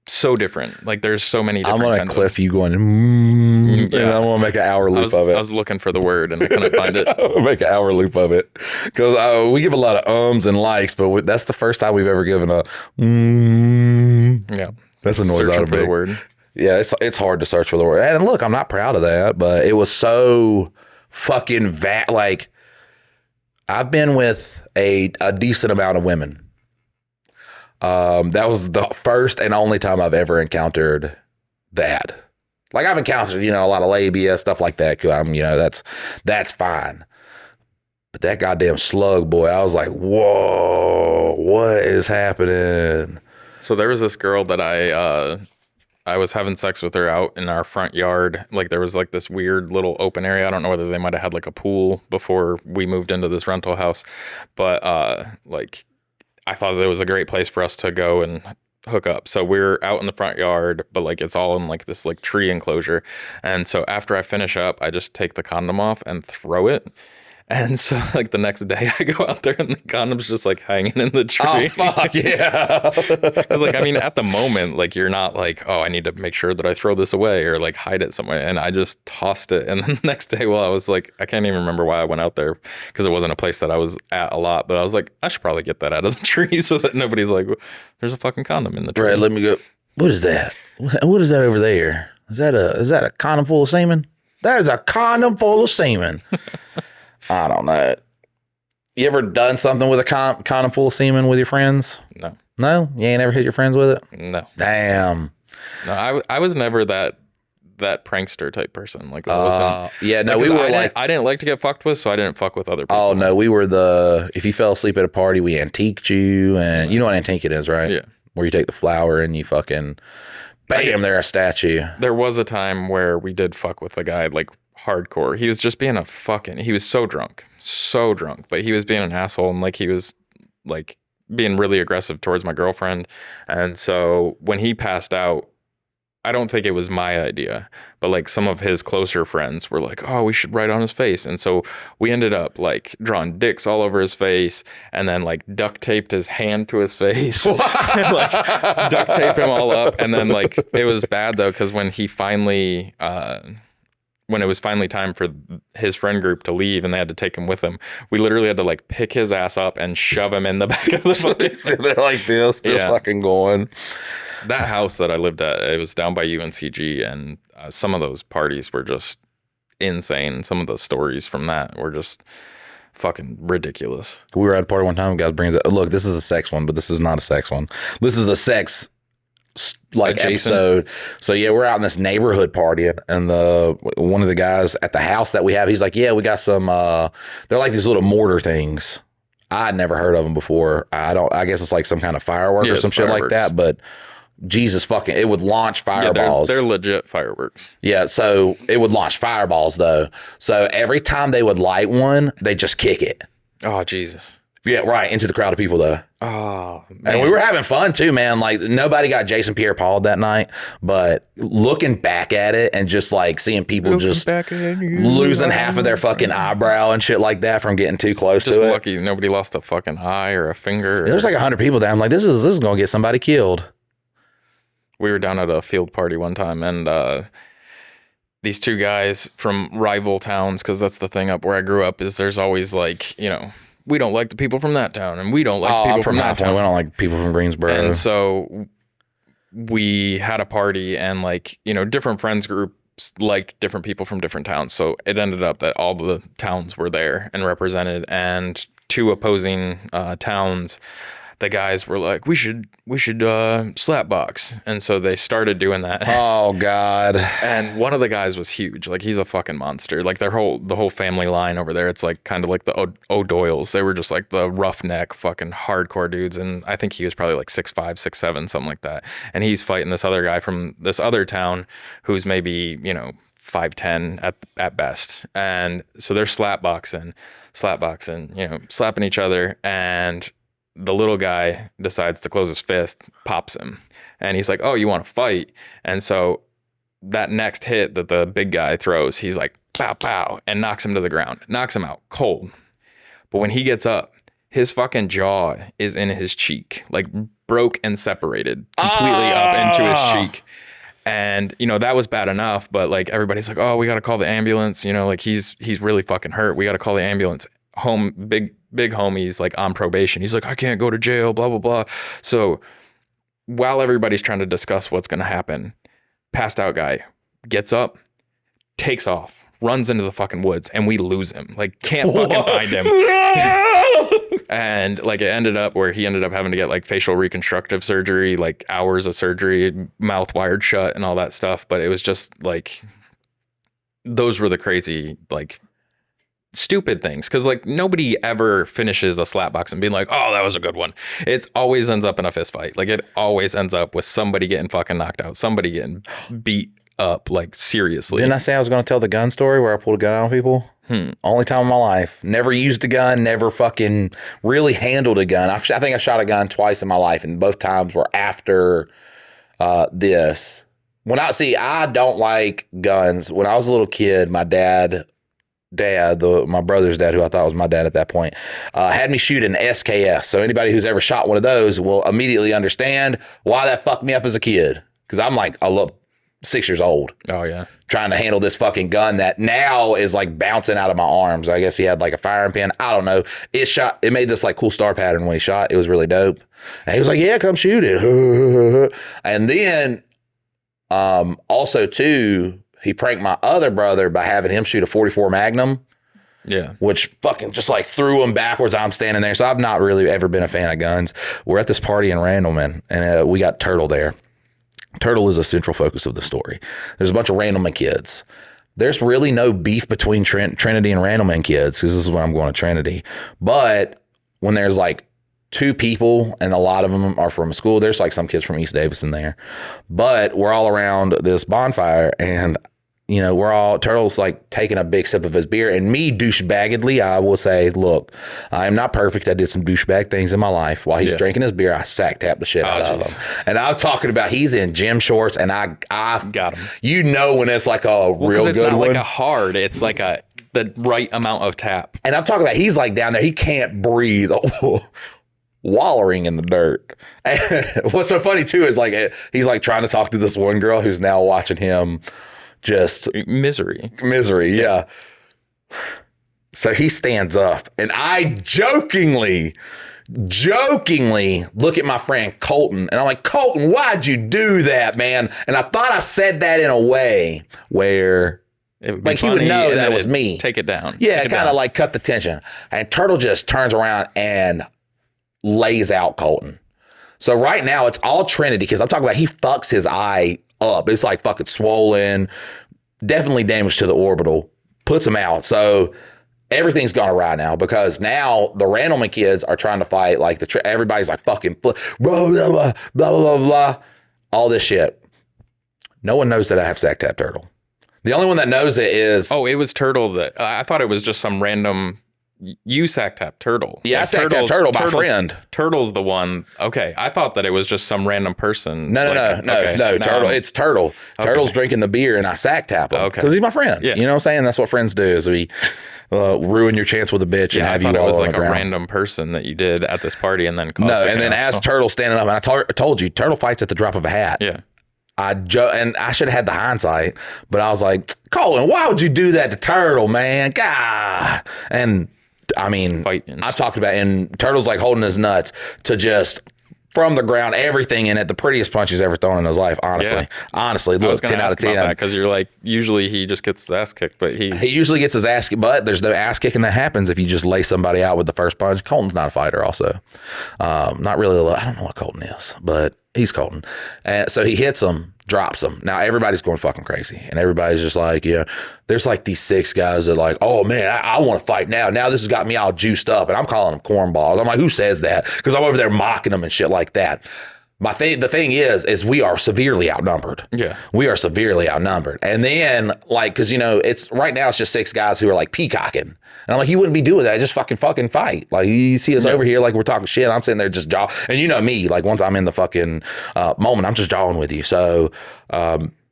so different. Like there's so many different I'm on a cliff you going, and I'm going to make an hour loop of it. I was looking for the word and I couldn't find it. I'll make an hour loop of it. Because we give a lot of ums and likes, but that's the first time we've ever given a Yeah. That's a noise out of the word. Yeah, it's hard to search for the word. And look, I'm not proud of that, but it was so fucking like, I've been with a decent amount of women. That was the first and only time I've ever encountered that. Like I've encountered, a lot of labia, stuff like that. That's fine. But that goddamn slug, boy, I was like, whoa, what is happening? So there was this girl that I was having sex with her out in our front yard. Like there was like this weird little open area. I don't know whether they might have had like a pool before we moved into this rental house, but like I thought that it was a great place for us to go and hook up. So we're out in the front yard, but like it's all in like this like tree enclosure. And so after I finish up, I just take the condom off and throw it. And so like the next day I go out there and the condom's just like hanging in the tree. Oh, fuck yeah. Because like, I mean, at the moment, like you're not like, oh, I need to make sure that I throw this away or like hide it somewhere. And I just tossed it. And then the next day, well, I was like, I can't even remember why I went out there because it wasn't a place that I was at a lot. But I was like, I should probably get that out of the tree so that nobody's like, there's a fucking condom in the tree. Right, let me go. What is that? What is that over there? Is that a condom full of semen? That is a condom full of semen. I don't know. You ever done something with a condom full of semen with your friends? No. No? You ain't ever hit your friends with it? No. Damn. No, I was never that prankster type person. Like that wasn't. Yeah, no, like, we were I didn't like to get fucked with, so I didn't fuck with other people. Oh no, we were if you fell asleep at a party, we antiqued you, and you know what antiquing is, right? Yeah. Where you take the flower and you fucking bam, they're a statue. There was a time where we did fuck with a guy like hardcore. He was just being he was so drunk, but he was being an asshole and like he was like being really aggressive towards my girlfriend. And so when he passed out, I don't think it was my idea, but like some of his closer friends were like, oh, we should write on his face. And so we ended up like drawing dicks all over his face and then like duct taped his hand to his face and like duct tape him all up. And then like, it was bad though. Cause when he finally, when it was finally time for his friend group to leave and they had to take him with them, we literally had to like pick his ass up and shove him in the back of the fucking. They're like this, just fucking going. That house that I lived at, it was down by UNCG, and some of those parties were just insane. Some of the stories from that were just fucking ridiculous. We were at a party one time, guys brings up, look, this is a sex one, but this is not a sex one. This is a sex like adjacent episode. So yeah, we're out in this neighborhood party, and one of the guys at the house that we have, he's like, yeah, we got some they're like these little mortar things. I'd never heard of them before. I guess it's like some kind of firework or some shit like that, but Jesus fucking, it would launch fireballs. They're legit fireworks. Yeah, so it would launch fireballs though. So every time they would light one, they just kick it. Oh Jesus. Yeah, right. Into the crowd of people, though. Oh, man. And we were having fun, too, man. Like, nobody got Jason Pierre-Paul that night. But looking back at it and just, like, seeing people losing half of their fucking eyebrow and shit like that from getting too close to it. Just lucky nobody lost a fucking eye or a finger. There's like 100 people there. I'm like, this is going to get somebody killed. We were down at a field party one time, and these two guys from rival towns, because that's the thing up where I grew up, is there's always like, you know, we don't like the people from that town, and we don't like the people from that town. We don't like people from Greensboro. And so we had a party, and like, you know, different friends groups like different people from different towns. So it ended up that all the towns were there and represented, and two opposing towns. The guys were like, we should slap box. And so they started doing that. Oh God. And one of the guys was huge. Like, he's a fucking monster. Like the whole family line over there, it's like kind of like the O'Doyles. They were just like the roughneck fucking hardcore dudes. And I think he was probably like 6'5", 6'7", something like that. And he's fighting this other guy from this other town who's maybe, you know, 5'10" at best. And so they're slap boxing, you know, slapping each other, and the little guy decides to close his fist, pops him, and he's like, oh, you want to fight? And so that next hit that the big guy throws, he's like, pow, pow, and knocks him to the ground, knocks him out cold. But when he gets up, his fucking jaw is in his cheek, like broke and separated completely up into his cheek. And, you know, that was bad enough, but like everybody's like, oh, we got to call the ambulance. You know, like he's really fucking hurt. We got to call the ambulance. Big homie's like on probation. He's like, I can't go to jail, blah, blah, blah. So while everybody's trying to discuss what's going to happen, passed out guy gets up, takes off, runs into the fucking woods, and we lose him. Like, can't fucking find him. And like it ended up where he ended up having to get like facial reconstructive surgery, like hours of surgery, mouth wired shut and all that stuff. But it was just like, those were the crazy, like, stupid things, because like nobody ever finishes a slap box and being like, oh, that was a good one. It always ends up in a fist fight. Like, it always ends up with somebody getting fucking knocked out, somebody getting beat up, like, seriously. Didn't I say I was going to tell the gun story where I pulled a gun on people? Only time in my life. Never used a gun, never fucking really handled a gun. I think I shot a gun twice in my life, and both times were after this. I don't like guns. When I was a little kid, my dad, my brother's dad, who I thought was my dad at that point, had me shoot an SKS. So anybody who's ever shot one of those will immediately understand why that fucked me up as a kid. Because I'm like, I love 6 years old. Oh yeah. Trying to handle this fucking gun that now is like bouncing out of my arms. I guess he had like a firing pin. I don't know. It made this like cool star pattern when he shot. It was really dope. And he was like, yeah, come shoot it. And then also too, he pranked my other brother by having him shoot a 44 Magnum. Yeah. Which fucking just like threw him backwards. I'm standing there. So I've not really ever been a fan of guns. We're at this party in Randleman, and we got Turtle there. Turtle is a central focus of the story. There's a bunch of Randleman kids. There's really no beef between Trinity and Randleman kids, because this is when I'm going to Trinity. But when there's like two people, and a lot of them are from school, there's like some kids from East Davidson there. But we're all around this bonfire, and you know, Turtle's like taking a big sip of his beer, and me, douchebaggedly, I will say, look, I am not perfect. I did some douchebag things in my life. While he's drinking his beer, I sack tapped the shit out of him. And I'm talking about, he's in gym shorts, and I got him. You know, when it's like a real good one. It's not like a hard, it's like the right amount of tap. And I'm talking about, he's like down there, he can't breathe. Wallowing in the dirt. And what's so funny too is like, he's like trying to talk to this one girl who's now watching him. Just misery, yeah. So he stands up, and I jokingly look at my friend Colton, and I'm like, Colton, why'd you do that, man? And I thought I said that in a way where like he would know that it was me. Take it down. Yeah, kind of like cut the tension. And Turtle just turns around and lays out Colton. So right now it's all Trinity, because I'm talking about, he fucks his eye up. It's like fucking swollen, definitely damage to the orbital, puts him out. So everything's gone awry now, because now the Randleman kids are trying to fight, like everybody's like fucking blah, blah, blah, blah, blah, blah, all this shit. No one knows that I have sack tap Turtle. The only one that knows it is... Oh, it was Turtle that... I thought it was just some random you sack tap Turtle. Yeah, like I sack tap Turtle, my friend. Turtle's the one. Okay, I thought that it was just some random person. No, Turtle. It's Turtle. Okay. Turtle's drinking the beer, and I sack tap him because he's my friend. Yeah. You know what I'm saying? That's what friends do. Is we ruin your chance with a bitch and have you all on the ground. I thought it was like a random person that you did at this party, and then then as Turtle standing up, and I told you, Turtle fights at the drop of a hat. Yeah. And I should have had the hindsight, but I was like, Colin, why would you do that to Turtle, man? God. And I mean, I've talked about, and Turtle's like holding his nuts to just from the ground, everything in it, the prettiest punch he's ever thrown in his life, honestly. Yeah. Honestly, look, 10 out of 10. Because you're like, usually he just gets his ass kicked, but he usually gets his ass kicked, but there's no ass kicking that happens if you just lay somebody out with the first punch. Colton's not a fighter, also. Not really, I don't know what Colton is, but he's Colton. And so he hits him, drops him. Now everybody's going fucking crazy, and everybody's just like, yeah. There's like these 6 guys that are like, oh man, I want to fight now. Now this has got me all juiced up, and I'm calling them cornballs. I'm like, who says that? Because I'm over there mocking them and shit like that. The thing is we are severely outnumbered. Yeah, we are severely outnumbered. And then like, because it's right now it's just 6 guys who are like peacocking, and I'm like, you wouldn't be doing that. Just fucking fight. Like you see us over here, like we're talking shit. I'm sitting there just jaw, and you know me. Like once I'm in the fucking moment, I'm just jawing with you. So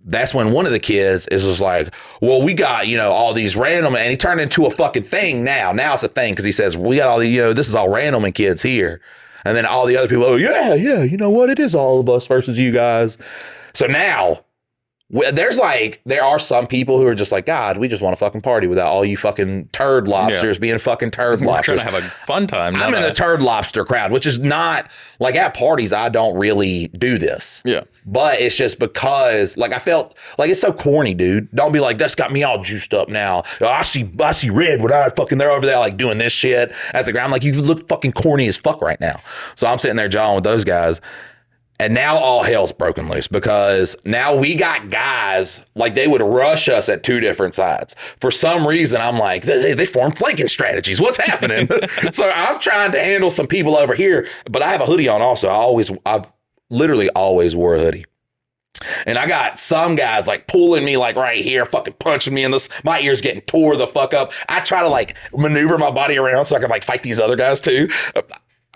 that's when one of the kids is just like, well, we got all these random, and he turned into a fucking thing now. Now it's a thing because he says we got all the this is all random and kids here. And then all the other people, oh, yeah, you know what? It is all of us versus you guys. So now, there are some people who are just like, God, we just want to fucking party without all you fucking turd lobsters being fucking turd lobsters. We're trying to have a fun time. I'm in the turd lobster crowd, which is not, like at parties, I don't really do this. Yeah. But it's just because, like, I felt like it's so corny, dude. Don't be like, that's got me all juiced up now. I see red when they're over there like doing this shit at the ground. I'm like, you look fucking corny as fuck right now. So I'm sitting there jawing with those guys. And now all hell's broken loose because now we got guys like they would rush us at 2 different sides. For some reason, I'm like, they form flanking strategies. What's happening? So I'm trying to handle some people over here, but I have a hoodie on also. I've literally always wore a hoodie. And I got some guys like pulling me like right here, fucking punching me in this. My ears getting tore the fuck up. I try to like maneuver my body around so I can like fight these other guys too.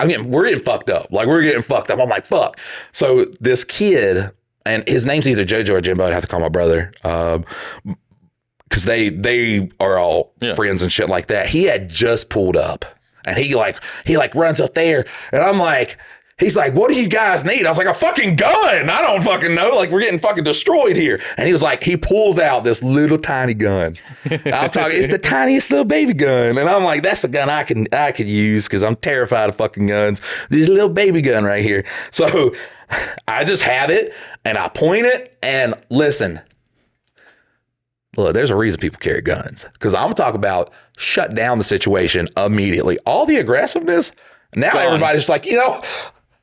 We're getting fucked up. Like, we're getting fucked up. I'm like, fuck. So this kid, and his name's either JoJo or Jimbo. I'd have to call my brother. Because they are all friends and shit like that. He had just pulled up. And he runs up there. And I'm like, he's like, what do you guys need? I was like, a fucking gun. I don't fucking know. Like, we're getting fucking destroyed here. And he was like, he pulls out this little tiny gun. I'm talking, it's the tiniest little baby gun. And I'm like, that's a gun I could use because I'm terrified of fucking guns. This little baby gun right here. So I just have it and I point it and listen. Look, there's a reason people carry guns. Because I'm talking about shut down the situation immediately. All the aggressiveness, now everybody's like,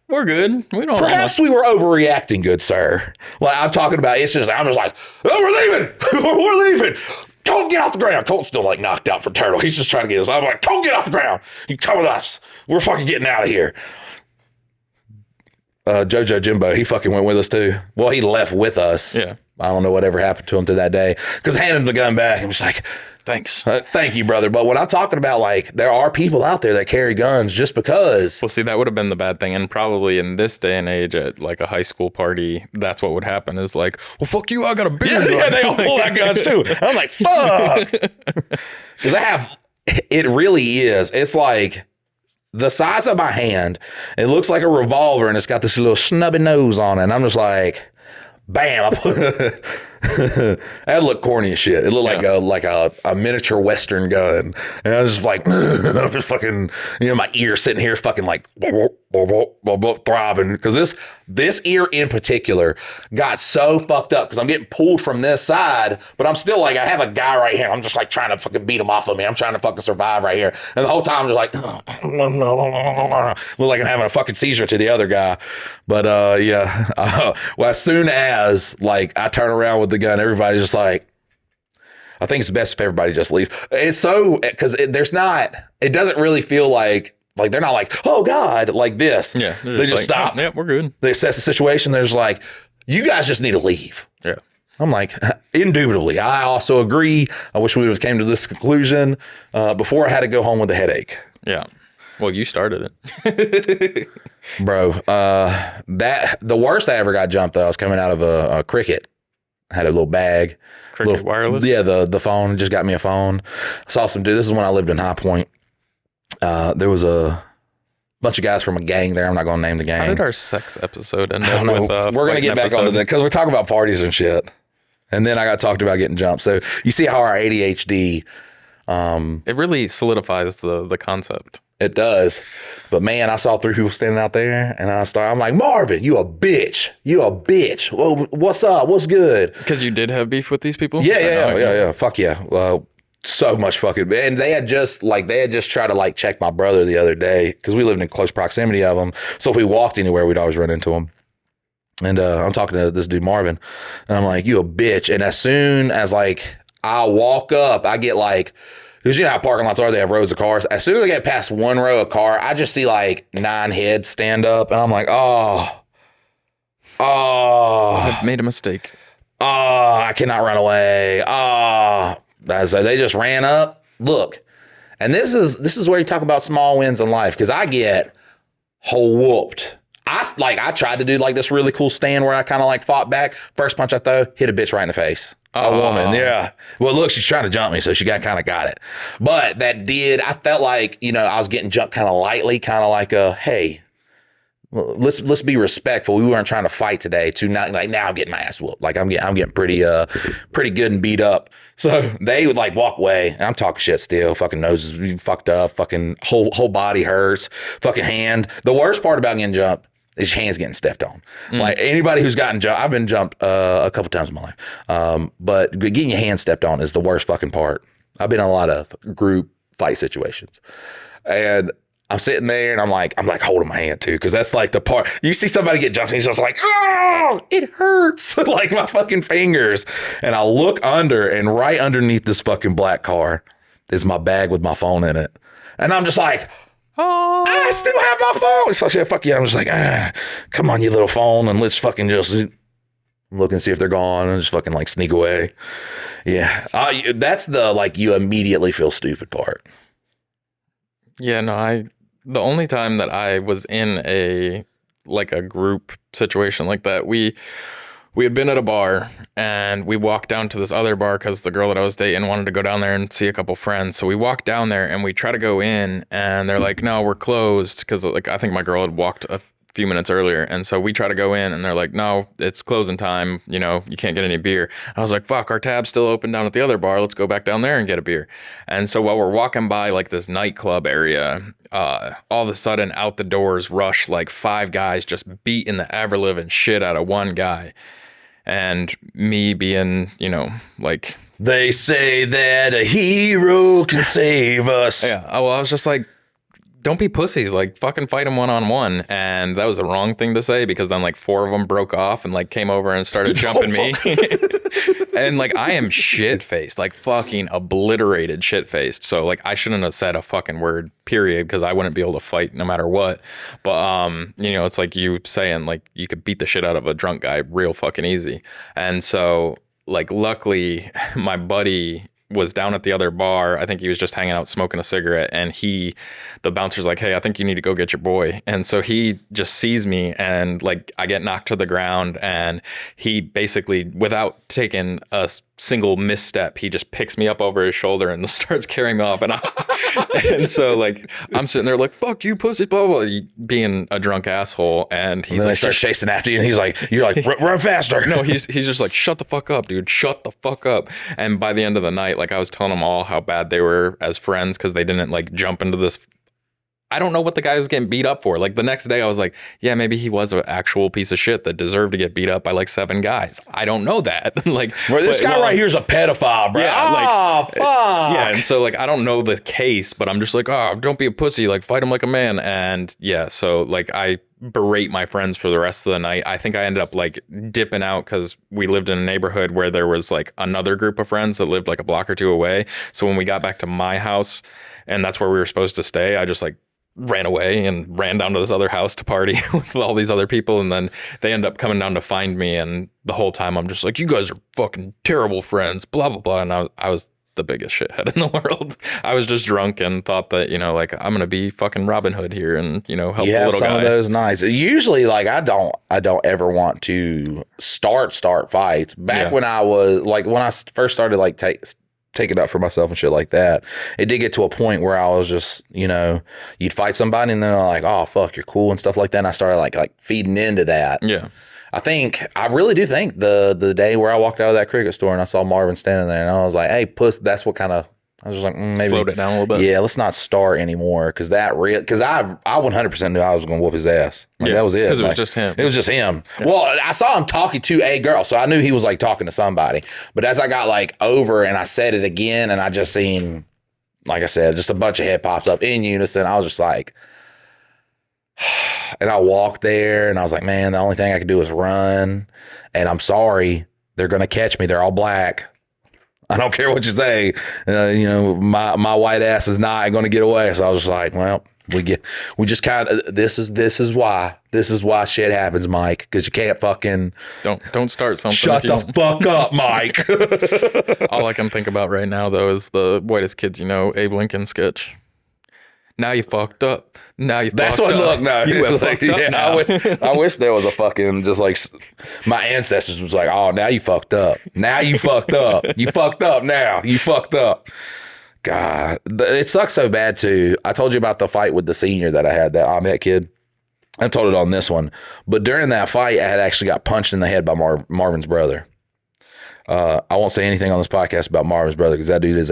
we're good. Perhaps we were overreacting, good sir. Like I'm talking about, I'm just like, oh, we're leaving. We're leaving. Colton, get off the ground. Colton's still like knocked out from Turtle. He's just trying to get us. I'm like, Colton, get off the ground. You come with us. We're fucking getting out of here. JoJo Jimbo, he fucking went with us too. Well, he left with us. Yeah. I don't know whatever happened to him to that day. Because I handed him the gun back and was like, thanks. Thank you, brother. But when I'm talking about, like, there are people out there that carry guns just because. Well, see, that would have been the bad thing. And probably in this day and age at, like, a high school party, that's what would happen is like, well, fuck you, I got a bigger gun. Yeah, they all pull out guns, too. I'm like, fuck. Because it really is. It's like the size of my hand. It looks like a revolver, and it's got this little snubby nose on it. And I'm just like, bam. That looked corny as shit. It looked like a miniature Western gun. And I was just like, just fucking, my ear sitting here fucking like throbbing. Because this ear in particular got so fucked up because I'm getting pulled from this side, but I'm still like, I have a guy right here. I'm just like trying to fucking beat him off of me. I'm trying to fucking survive right here. And the whole time I'm just like, look like I'm having a fucking seizure to the other guy. But well, as soon as like I turn around with the gun, everybody's just like, I think it's best if everybody just leaves. It's so, because it doesn't really feel like they're not like, oh God, like this. Yeah. They just stop. Oh, yeah, we're good. They assess the situation. They're just like, you guys just need to leave. Yeah. I'm like, indubitably. I also agree. I wish we would have came to this conclusion before I had to go home with a headache. Yeah. Well, you started it. Bro, the worst I ever got jumped, though, I was coming out of a Cricket. I had a little bag. Cricket wireless? Yeah, the phone. Just got me a phone. I saw some dude. This is when I lived in High Point. There was a bunch of guys from a gang there. I'm not going to name the gang. How did our sex episode end up? I don't know. We're going to get back onto that because we're talking about parties and shit. And then I got talked about getting jumped. So you see how our ADHD... it really solidifies the concept. It does. But man, I saw 3 people standing out there and I'm like, Marvin, you a bitch. You a bitch. Well, what's up? What's good? Because you did have beef with these people? Yeah. Fuck yeah. So much fucking, and they had just tried to like check my brother the other day because we lived in close proximity of them. So if we walked anywhere, we'd always run into them. And I'm talking to this dude, Marvin, and I'm like, you a bitch. And as soon as like I walk up, I get like, because you know how parking lots are, they have rows of cars. As soon as I get past one row of car, I just see like 9 heads stand up, and I'm like, oh, I've made a mistake. I cannot run away. So they just ran up. Look, and this is where you talk about small wins in life, because I get whooped. I tried to do like this really cool stand where I kind of like fought back. First punch I throw, hit a bitch right in the face. A woman, yeah. Well, look, she's trying to jump me, so she kind of got it. But I felt like, I was getting jumped kind of lightly, kind of like hey, well, let's be respectful. We weren't trying to fight today. To not like now I'm getting my ass whooped. Like I'm getting pretty good and beat up. So they would like walk away. And I'm talking shit still. Fucking noses fucked up. Fucking whole body hurts. Fucking hand. The worst part about getting jumped is your hands getting stepped on. Like anybody who's gotten jumped, I've been jumped a couple times in my life. But getting your hand stepped on is the worst fucking part. I've been in a lot of group fight situations, and I'm sitting there and I'm like holding my hand too, because that's like the part you see somebody get jumped and he's just like, oh, it hurts, like my fucking fingers. And I look under, and right underneath this fucking black car is my bag with my phone in it, and I'm just like, oh, I still have my phone. So I said, fuck yeah. I'm just like, come on, you little phone, and let's fucking just look and see if they're gone, and just fucking like sneak away. Yeah. That's the like you immediately feel stupid part. Yeah, no, the only time that I was in a group situation like that, we had been at a bar and we walked down to this other bar because the girl that I was dating wanted to go down there and see a couple friends. So we walked down there and we try to go in, and they're like, no, we're closed, because like I think my girl had walked a few minutes earlier. And so we try to go in and they're like, no, it's closing time. You can't get any beer. And I was like, fuck, our tab's still open down at the other bar. Let's go back down there and get a beer. And so while we're walking by like this nightclub area, all of a sudden out the doors rush like 5 guys just beating the ever living shit out of one guy. And me being, like, they say that a hero can save us. Yeah. Well, I was just like, don't be pussies, like fucking fight them one-on-one. And that was the wrong thing to say, because then like 4 of them broke off and like came over and started jumping me. And like I am shit-faced, like fucking obliterated shit-faced. So like I shouldn't have said a fucking word, period, because I wouldn't be able to fight no matter what. But it's like you saying like you could beat the shit out of a drunk guy real fucking easy. And so like luckily my buddy was down at the other bar. I think he was just hanging out smoking a cigarette, and the bouncer's like, hey, I think you need to go get your boy. And so he just sees me, and like I get knocked to the ground, and he basically, without taking a single misstep, he just picks me up over his shoulder and starts carrying me off. And so like I'm sitting there like, fuck you pussy, blah, blah, blah, being a drunk asshole. And he's like, starts chasing after you, and he's like, you're like, run faster. No, he's just like, shut the fuck up, dude, shut the fuck up. And by the end of the night, like I was telling them all how bad they were as friends because they didn't like jump into this. I don't know what the guy was getting beat up for. Like the next day I was like, yeah, maybe he was an actual piece of shit that deserved to get beat up by like 7 guys. I don't know that. Like, well, this guy right here is a pedophile, bro. Yeah, fuck. Yeah, and so like I don't know the case, but I'm just like, don't be a pussy, like fight him like a man. And yeah, so like I berate my friends for the rest of the night. I think I ended up like dipping out because we lived in a neighborhood where there was like another group of friends that lived like a block or 2 away. So when we got back to my house, and that's where we were supposed to stay, I just like ran away and ran down to this other house to party with all these other people. And then they end up coming down to find me. And the whole time I'm just like, you guys are fucking terrible friends, blah, blah, blah. And I was the biggest shithead in the world. I was just drunk and thought that, you know, like, I'm going to be fucking Robin Hood here and, you know, help the little guy. You have some of those nights. Usually, like, I don't ever want to start fights. Back when I was, like, when I first started, like, taking up for myself and shit like that, it did get to a point where I was just, you know, you'd fight somebody and then they're like, oh, fuck, you're cool and stuff like that. And I started, like feeding into that. Yeah. I really do think the day where I walked out of that cricket store and I saw Marvin standing there and I was like, hey, puss, that's what kind of, I was just like, maybe slowed it down a little bit. Yeah, let's not start anymore because I 100% knew I was going to whoop his ass. Like, that was it. Because it was just him. It was just him. Yeah. Well, I saw him talking to a girl, so I knew he was like talking to somebody. But as I got like over and I said it again and I just seen, like I said, just a bunch of head pops up in unison, I was just like, and I walked there and I was like, man, the only thing I could do is run. And I'm sorry, they're going to catch me. They're all black. I don't care what you say. You know, my white ass is not going to get away. So I was just like, well, we just kind of, this is why shit happens, Mike. Because you can't fucking don't start something. Shut the fuck up, Mike. All I can think about right now though is the Whitest Kids You Know Abe Lincoln sketch. Now you fucked up. Now you That's fucked what up. Look now. You have fucked up now. I wish there was a fucking just like my ancestors was like, oh, now you fucked up. Now you fucked up. You fucked up now. You fucked up. God, it sucks so bad too. I told you about the fight with the senior that I had, that Ahmet kid. I told it on this one. But during that fight, I had actually got punched in the head by Marvin's brother. I won't say anything on this podcast about Marvin's brother because that dude is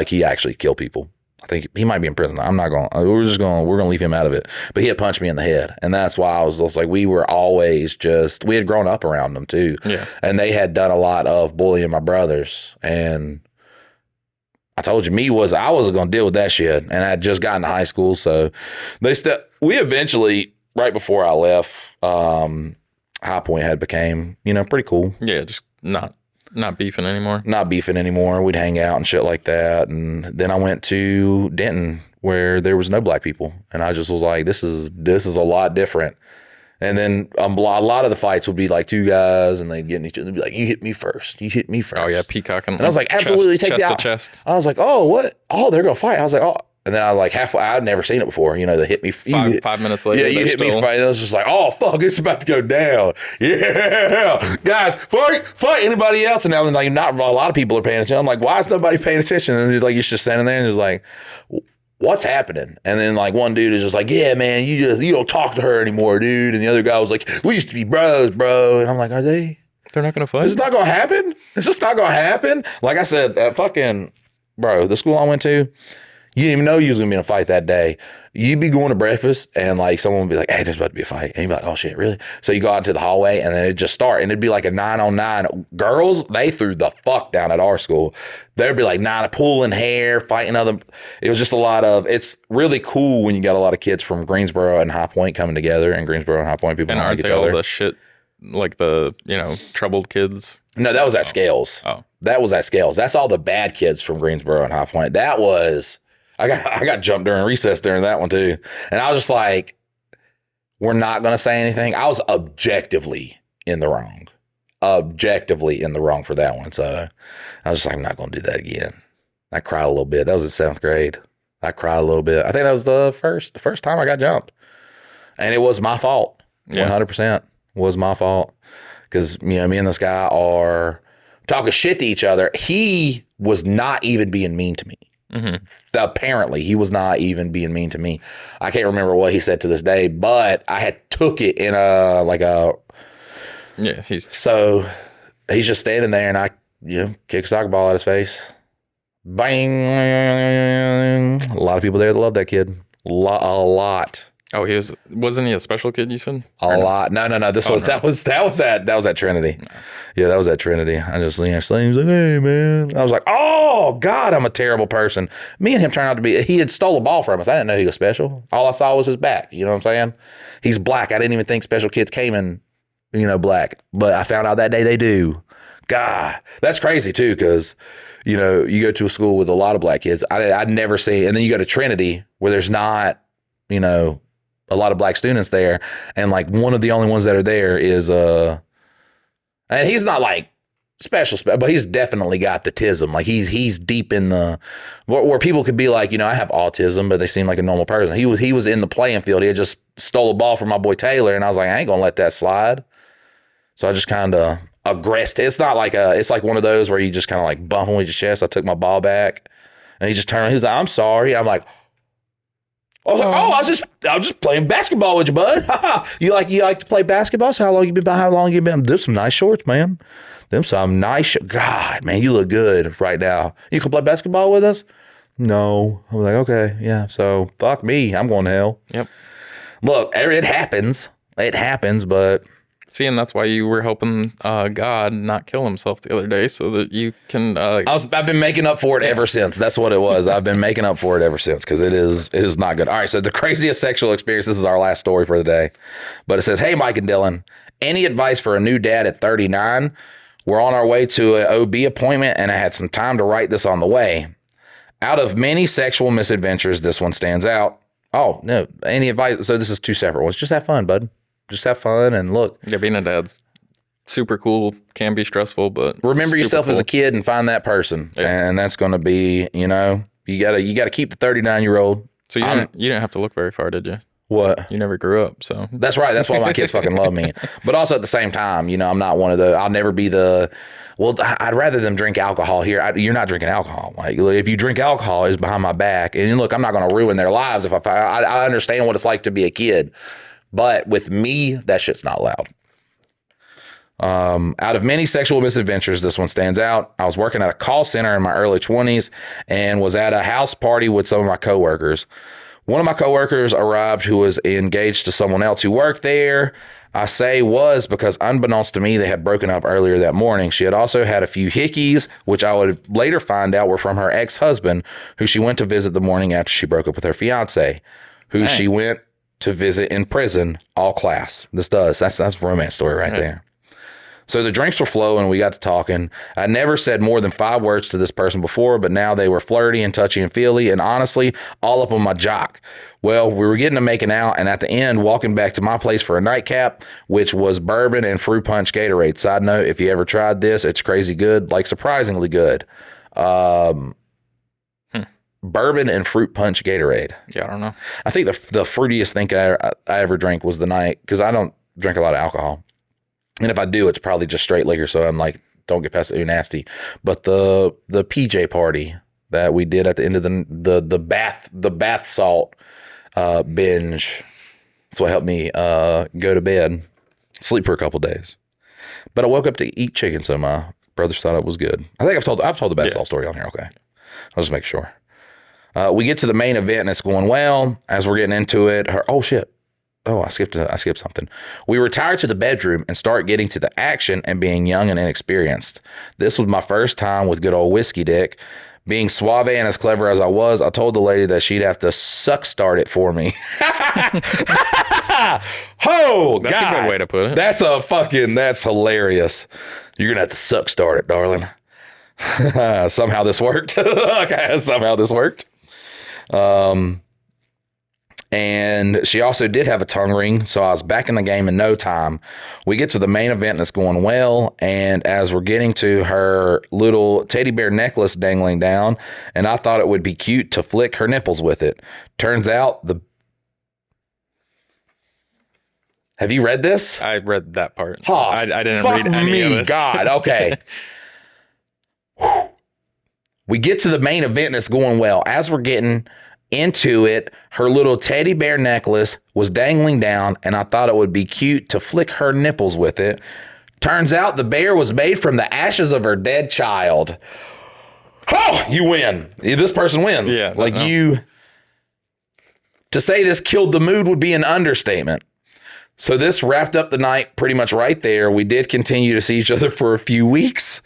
he actually killed people. I think he might be in prison. I'm not going. We're going to leave him out of it. But he had punched me in the head, and that's why I was just like, we were always just, we had grown up around them too, yeah. And they had done a lot of bullying my brothers, and I told you, I wasn't going to deal with that shit, and I had just gotten to high school, so we eventually, right before I left, High Point had became, you know, pretty cool. Yeah, just not beefing anymore. Not beefing anymore. We'd hang out and shit like that. And then I went to Denton where there was no black people. And I just was like, this is a lot different. And then a lot of the fights would be like two guys and they'd get in each other and be like, you hit me first. You hit me first. Oh, yeah, peacocking. And I was like, absolutely, take chest the out. To chest. I was like, oh, what? Oh, they're going to fight. I was like, oh. And then I was like halfway, I'd never seen it before. You know, they hit me. 5 minutes later. Yeah, you hit me. And I was just like, oh, fuck, it's about to go down. Yeah. Guys, fight anybody else. And now, like, not a lot of people are paying attention. I'm like, why is nobody paying attention? And he's like, you're just standing there and just like, what's happening? And then like one dude is just like, yeah, man, you don't talk to her anymore, dude. And the other guy was like, we used to be bros, bro. And I'm like, are they? They're not going to fight? This is not going to happen? It's just not going to happen? Like I said, the school I went to, you didn't even know you was going to be in a fight that day. You'd be going to breakfast and like someone would be like, hey, there's about to be a fight. And you'd be like, oh shit, really? So you go out into the hallway and then it'd just start and it'd be like a 9-on-9. Girls, they threw the fuck down at our school. There'd be like pulling hair, fighting other. It was just a lot of, it's really cool when you got a lot of kids from Greensboro and High Point coming together, and Greensboro and High Point people don't like each other. And aren't they all the shit, like the, you know, troubled kids? No, that was at Scales. Oh. That was at Scales. That's all the bad kids from Greensboro and High Point. That was... I got jumped during recess during that one too. And I was just like, we're not going to say anything. I was objectively in the wrong for that one. So I was just like, I'm not going to do that again. I cried a little bit. That was in 7th grade. I cried a little bit. I think that was the first time I got jumped. And it was my fault. 100% was my fault. Because, you know, me and this guy are talking shit to each other. He was not even being mean to me. Mm-hmm. Apparently, he was not even being mean to me. I can't remember what he said to this day, but I had took it in yeah. So he's just standing there, and I, you know, kick a soccer ball at his face. Bang! A lot of people there that love that kid. A lot. Oh, wasn't he a special kid, you said? A lot. No. That was at Trinity. No. Yeah, that was at Trinity. I just, you know, he was like, hey, man. I was like, oh, God, I'm a terrible person. Me and him turned out to be, he had stole a ball from us. I didn't know he was special. All I saw was his back. You know what I'm saying? He's black. I didn't even think special kids came in, you know, black. But I found out that day they do. God, that's crazy, too, because, you know, you go to a school with a lot of black kids. I'd never seen, and then you go to Trinity where there's not, you know, a lot of black students there. And like one of the only ones that are there is, and he's not like special, but he's definitely got the tism. Like he's deep in the, where people could be like, you know, I have autism, but they seem like a normal person. He was in the playing field. He had just stole a ball from my boy Taylor. And I was like, I ain't going to let that slide. So I just kind of aggressed. It's not like it's like one of those where you just kind of like bump him with your chest. I took my ball back and he just turned. He's like, I'm sorry. I'm like, I was like, I was just playing basketball with you, bud. you like to play basketball? So how long you been? There's some nice shorts, man. Them some nice. God, man, you look good right now. You can play basketball with us? No. I was like, okay, yeah. So fuck me. I'm going to hell. Yep. Look, it happens. It happens, but. See, and that's why you were helping God not kill himself the other day, so that you can. I've been making up for it ever since. That's what it was. I've been making up for it ever since because it is not good. All right, so the craziest sexual experience. This is our last story for the day, but it says, "Hey, Mike and Dylan, any advice for a new dad at 39? We're on our way to an OB appointment, and I had some time to write this on the way. Out of many sexual misadventures, this one stands out. Oh no, any advice? So this is two separate ones. Just have fun, bud." Just have fun and look. Yeah, being a dad's super cool, can be stressful, but remember yourself as a kid and find that person. Yeah. And that's going to be, you know, you gotta keep the 39-year-old. So you didn't have to look very far, did you? What? You never grew up, so. That's right. That's why my kids fucking love me. But also at the same time, you know, I'm not one of I'll never be well, I'd rather them drink alcohol here. You're not drinking alcohol. Like, if you drink alcohol, it's behind my back. And look, I'm not going to ruin their lives if I understand what it's like to be a kid. But with me, that shit's not allowed. Out of many sexual misadventures, this one stands out. I was working at a call center in my early 20s and was at a house party with some of my coworkers. One of my coworkers arrived who was engaged to someone else who worked there. I say was because unbeknownst to me, they had broken up earlier that morning. She had also had a few hickeys, which I would later find out were from her ex-husband, who she went to visit the morning after she broke up with her fiance, who she went to visit in prison, all class. That's a romance story right there. So the drinks were flowing. We got to talking. I never said more than 5 words to this person before, but now they were flirty and touchy and feely, and honestly, all up on my jock. Well, we were getting to making out, and at the end, walking back to my place for a nightcap, which was bourbon and fruit punch Gatorade. Side note, if you ever tried this, it's crazy good, like surprisingly good. Bourbon and fruit punch Gatorade. Yeah, I don't know. I think the fruitiest thing I ever drank was the night, because I don't drink a lot of alcohol. And if I do, it's probably just straight liquor. So I'm like, don't get past it, nasty. But the PJ party that we did at the end of the bath salt binge, that's what helped me go to bed, sleep for a couple days. But I woke up to eat chicken, so my brothers thought it was good. I think I've told the bath salt story on here. Okay, I'll just make sure. We get to the main event and it's going well. As we're getting into it, I skipped something. We retire to the bedroom and start getting to the action and being young and inexperienced. This was my first time with good old whiskey dick. Being suave and as clever as I was, I told the lady that she'd have to suck start it for me. Oh, that's God. A good way to put it. That's hilarious. You're going to have to suck start it, darling. Somehow this worked. Okay, somehow this worked. And she also did have a tongue ring, so I was back in the game in no time. We get to the main event and it's going well, and as we're getting to her little teddy bear necklace dangling down, and I thought it would be cute to flick her nipples with it. Turns out Have you read this? I read that part. Oh, I didn't read any of this. God, okay. We get to the main event and it's going well. As we're getting into it, her little teddy bear necklace was dangling down, and I thought it would be cute to flick her nipples with it. Turns out the bear was made from the ashes of her dead child. Oh, you win. This person wins. Yeah, to say this killed the mood would be an understatement. So this wrapped up the night pretty much right there. We did continue to see each other for a few weeks.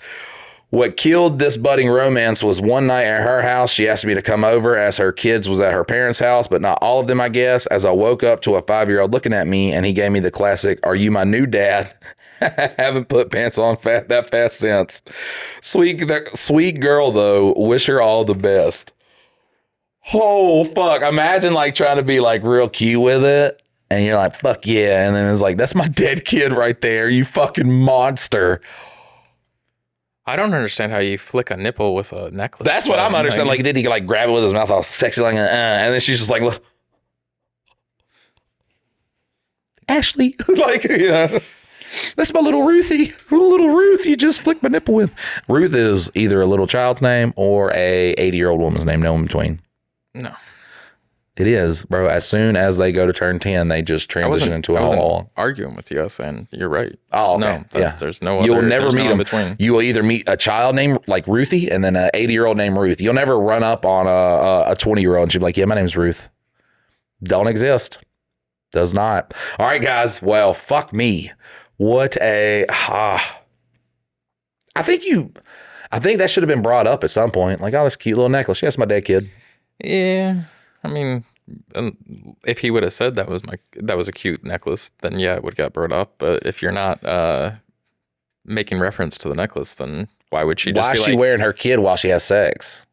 What killed this budding romance was one night at her house. She asked me to come over as her kids was at her parents' house, but not all of them, I guess, as I woke up to a 5-year-old looking at me, and he gave me the classic, "Are you my new dad?" Haven't put pants on that fast since. Sweet girl, though. Wish her all the best. Oh, fuck. Imagine like trying to be like real cute with it. And you're like, fuck yeah. And then it's like, that's my dead kid right there. You fucking monster. I don't understand how you flick a nipple with a necklace. That's what I'm understanding. Like, did he like grab it with his mouth all sexy, like, and then she's just like, look. Ashley, like, yeah, that's my little Ruthie. Little Ruth, you just flicked my nipple with. Ruth is either a little child's name or a 80-year-old woman's name, no in between. No. It is, bro. As soon as they go to turn 10, they just transition into an all. Arguing with you, saying you're right. Oh, okay. No, yeah. There's no other. You'll never meet them. Between. You will either meet a child named like Ruthie and then an 80-year-old named Ruth. You'll never run up on a 20-year-old and she'll be like, yeah, my name's Ruth. Don't exist. Does not. All right, guys. Well, fuck me. What a. I think that should have been brought up at some point. Like, oh, this cute little necklace. Yes, my dead kid. Yeah. I mean, if he would have said that was a cute necklace, then yeah, it would have got brought up. But if you're not making reference to the necklace, then why would she just why be is she wearing her kid while she has sex?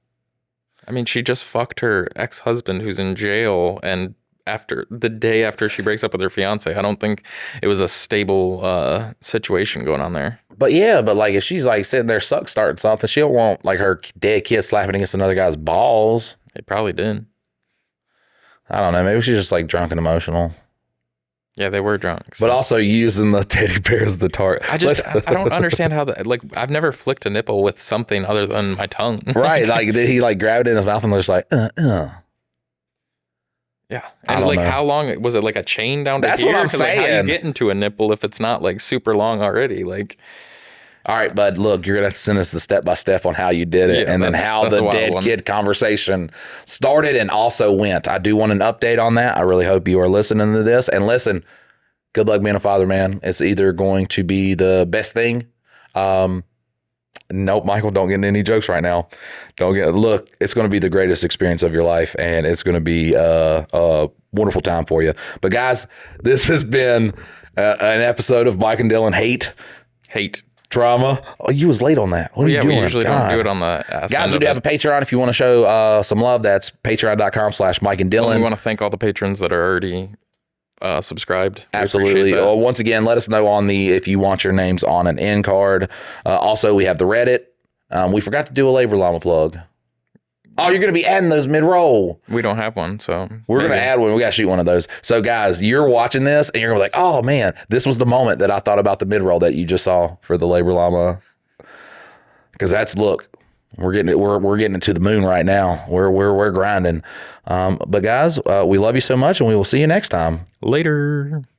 I mean, she just fucked her ex-husband who's in jail, and the day after she breaks up with her fiance. I don't think it was a stable situation going on there. But yeah, but like if she's like sitting there starting something, she don't want like her dead kid slapping against another guy's balls. It probably did. I don't know. Maybe she's just like drunk and emotional. Yeah, they were drunk. So. But also using the teddy bear as the target. I don't understand how that, like, I've never flicked a nipple with something other than my tongue. Right. Like, did he like grab it in his mouth and was like, Yeah. And like, how long was it? Like a chain down to That's here? What I'm saying. Like, how do you get into a nipple if it's not like super long already? Like, all right, bud, look, you're going to have to send us the step-by-step on how you did it and then how the dead kid conversation started and also went. I do want an update on that. I really hope you are listening to this. And listen, good luck being a father, man. It's either going to be the best thing. Nope, Michael, don't get into any jokes right now. Look, it's going to be the greatest experience of your life, and it's going to be a wonderful time for you. But guys, this has been an episode of Mike and Dylan Hate. Drama. Oh, you was late on that. What are you doing? We usually don't do it on the guys, we do have a Patreon if you want to show some love. That's patreon.com/Mike and Dylan. We want to thank all the patrons that are already subscribed. Absolutely. Once again, let us know if you want your names on an end card. Also, we have the Reddit. We forgot to do a labor llama plug. Oh, you're going to be adding those mid-roll. We don't have one, so we're going to add one. We got to shoot one of those. So, guys, you're watching this, and you're going to be like, oh, man, this was the moment that I thought about the mid-roll that you just saw for the labor llama. Because look, we're getting it. We're getting it to the moon right now. We're grinding. But, guys, we love you so much, and we will see you next time. Later.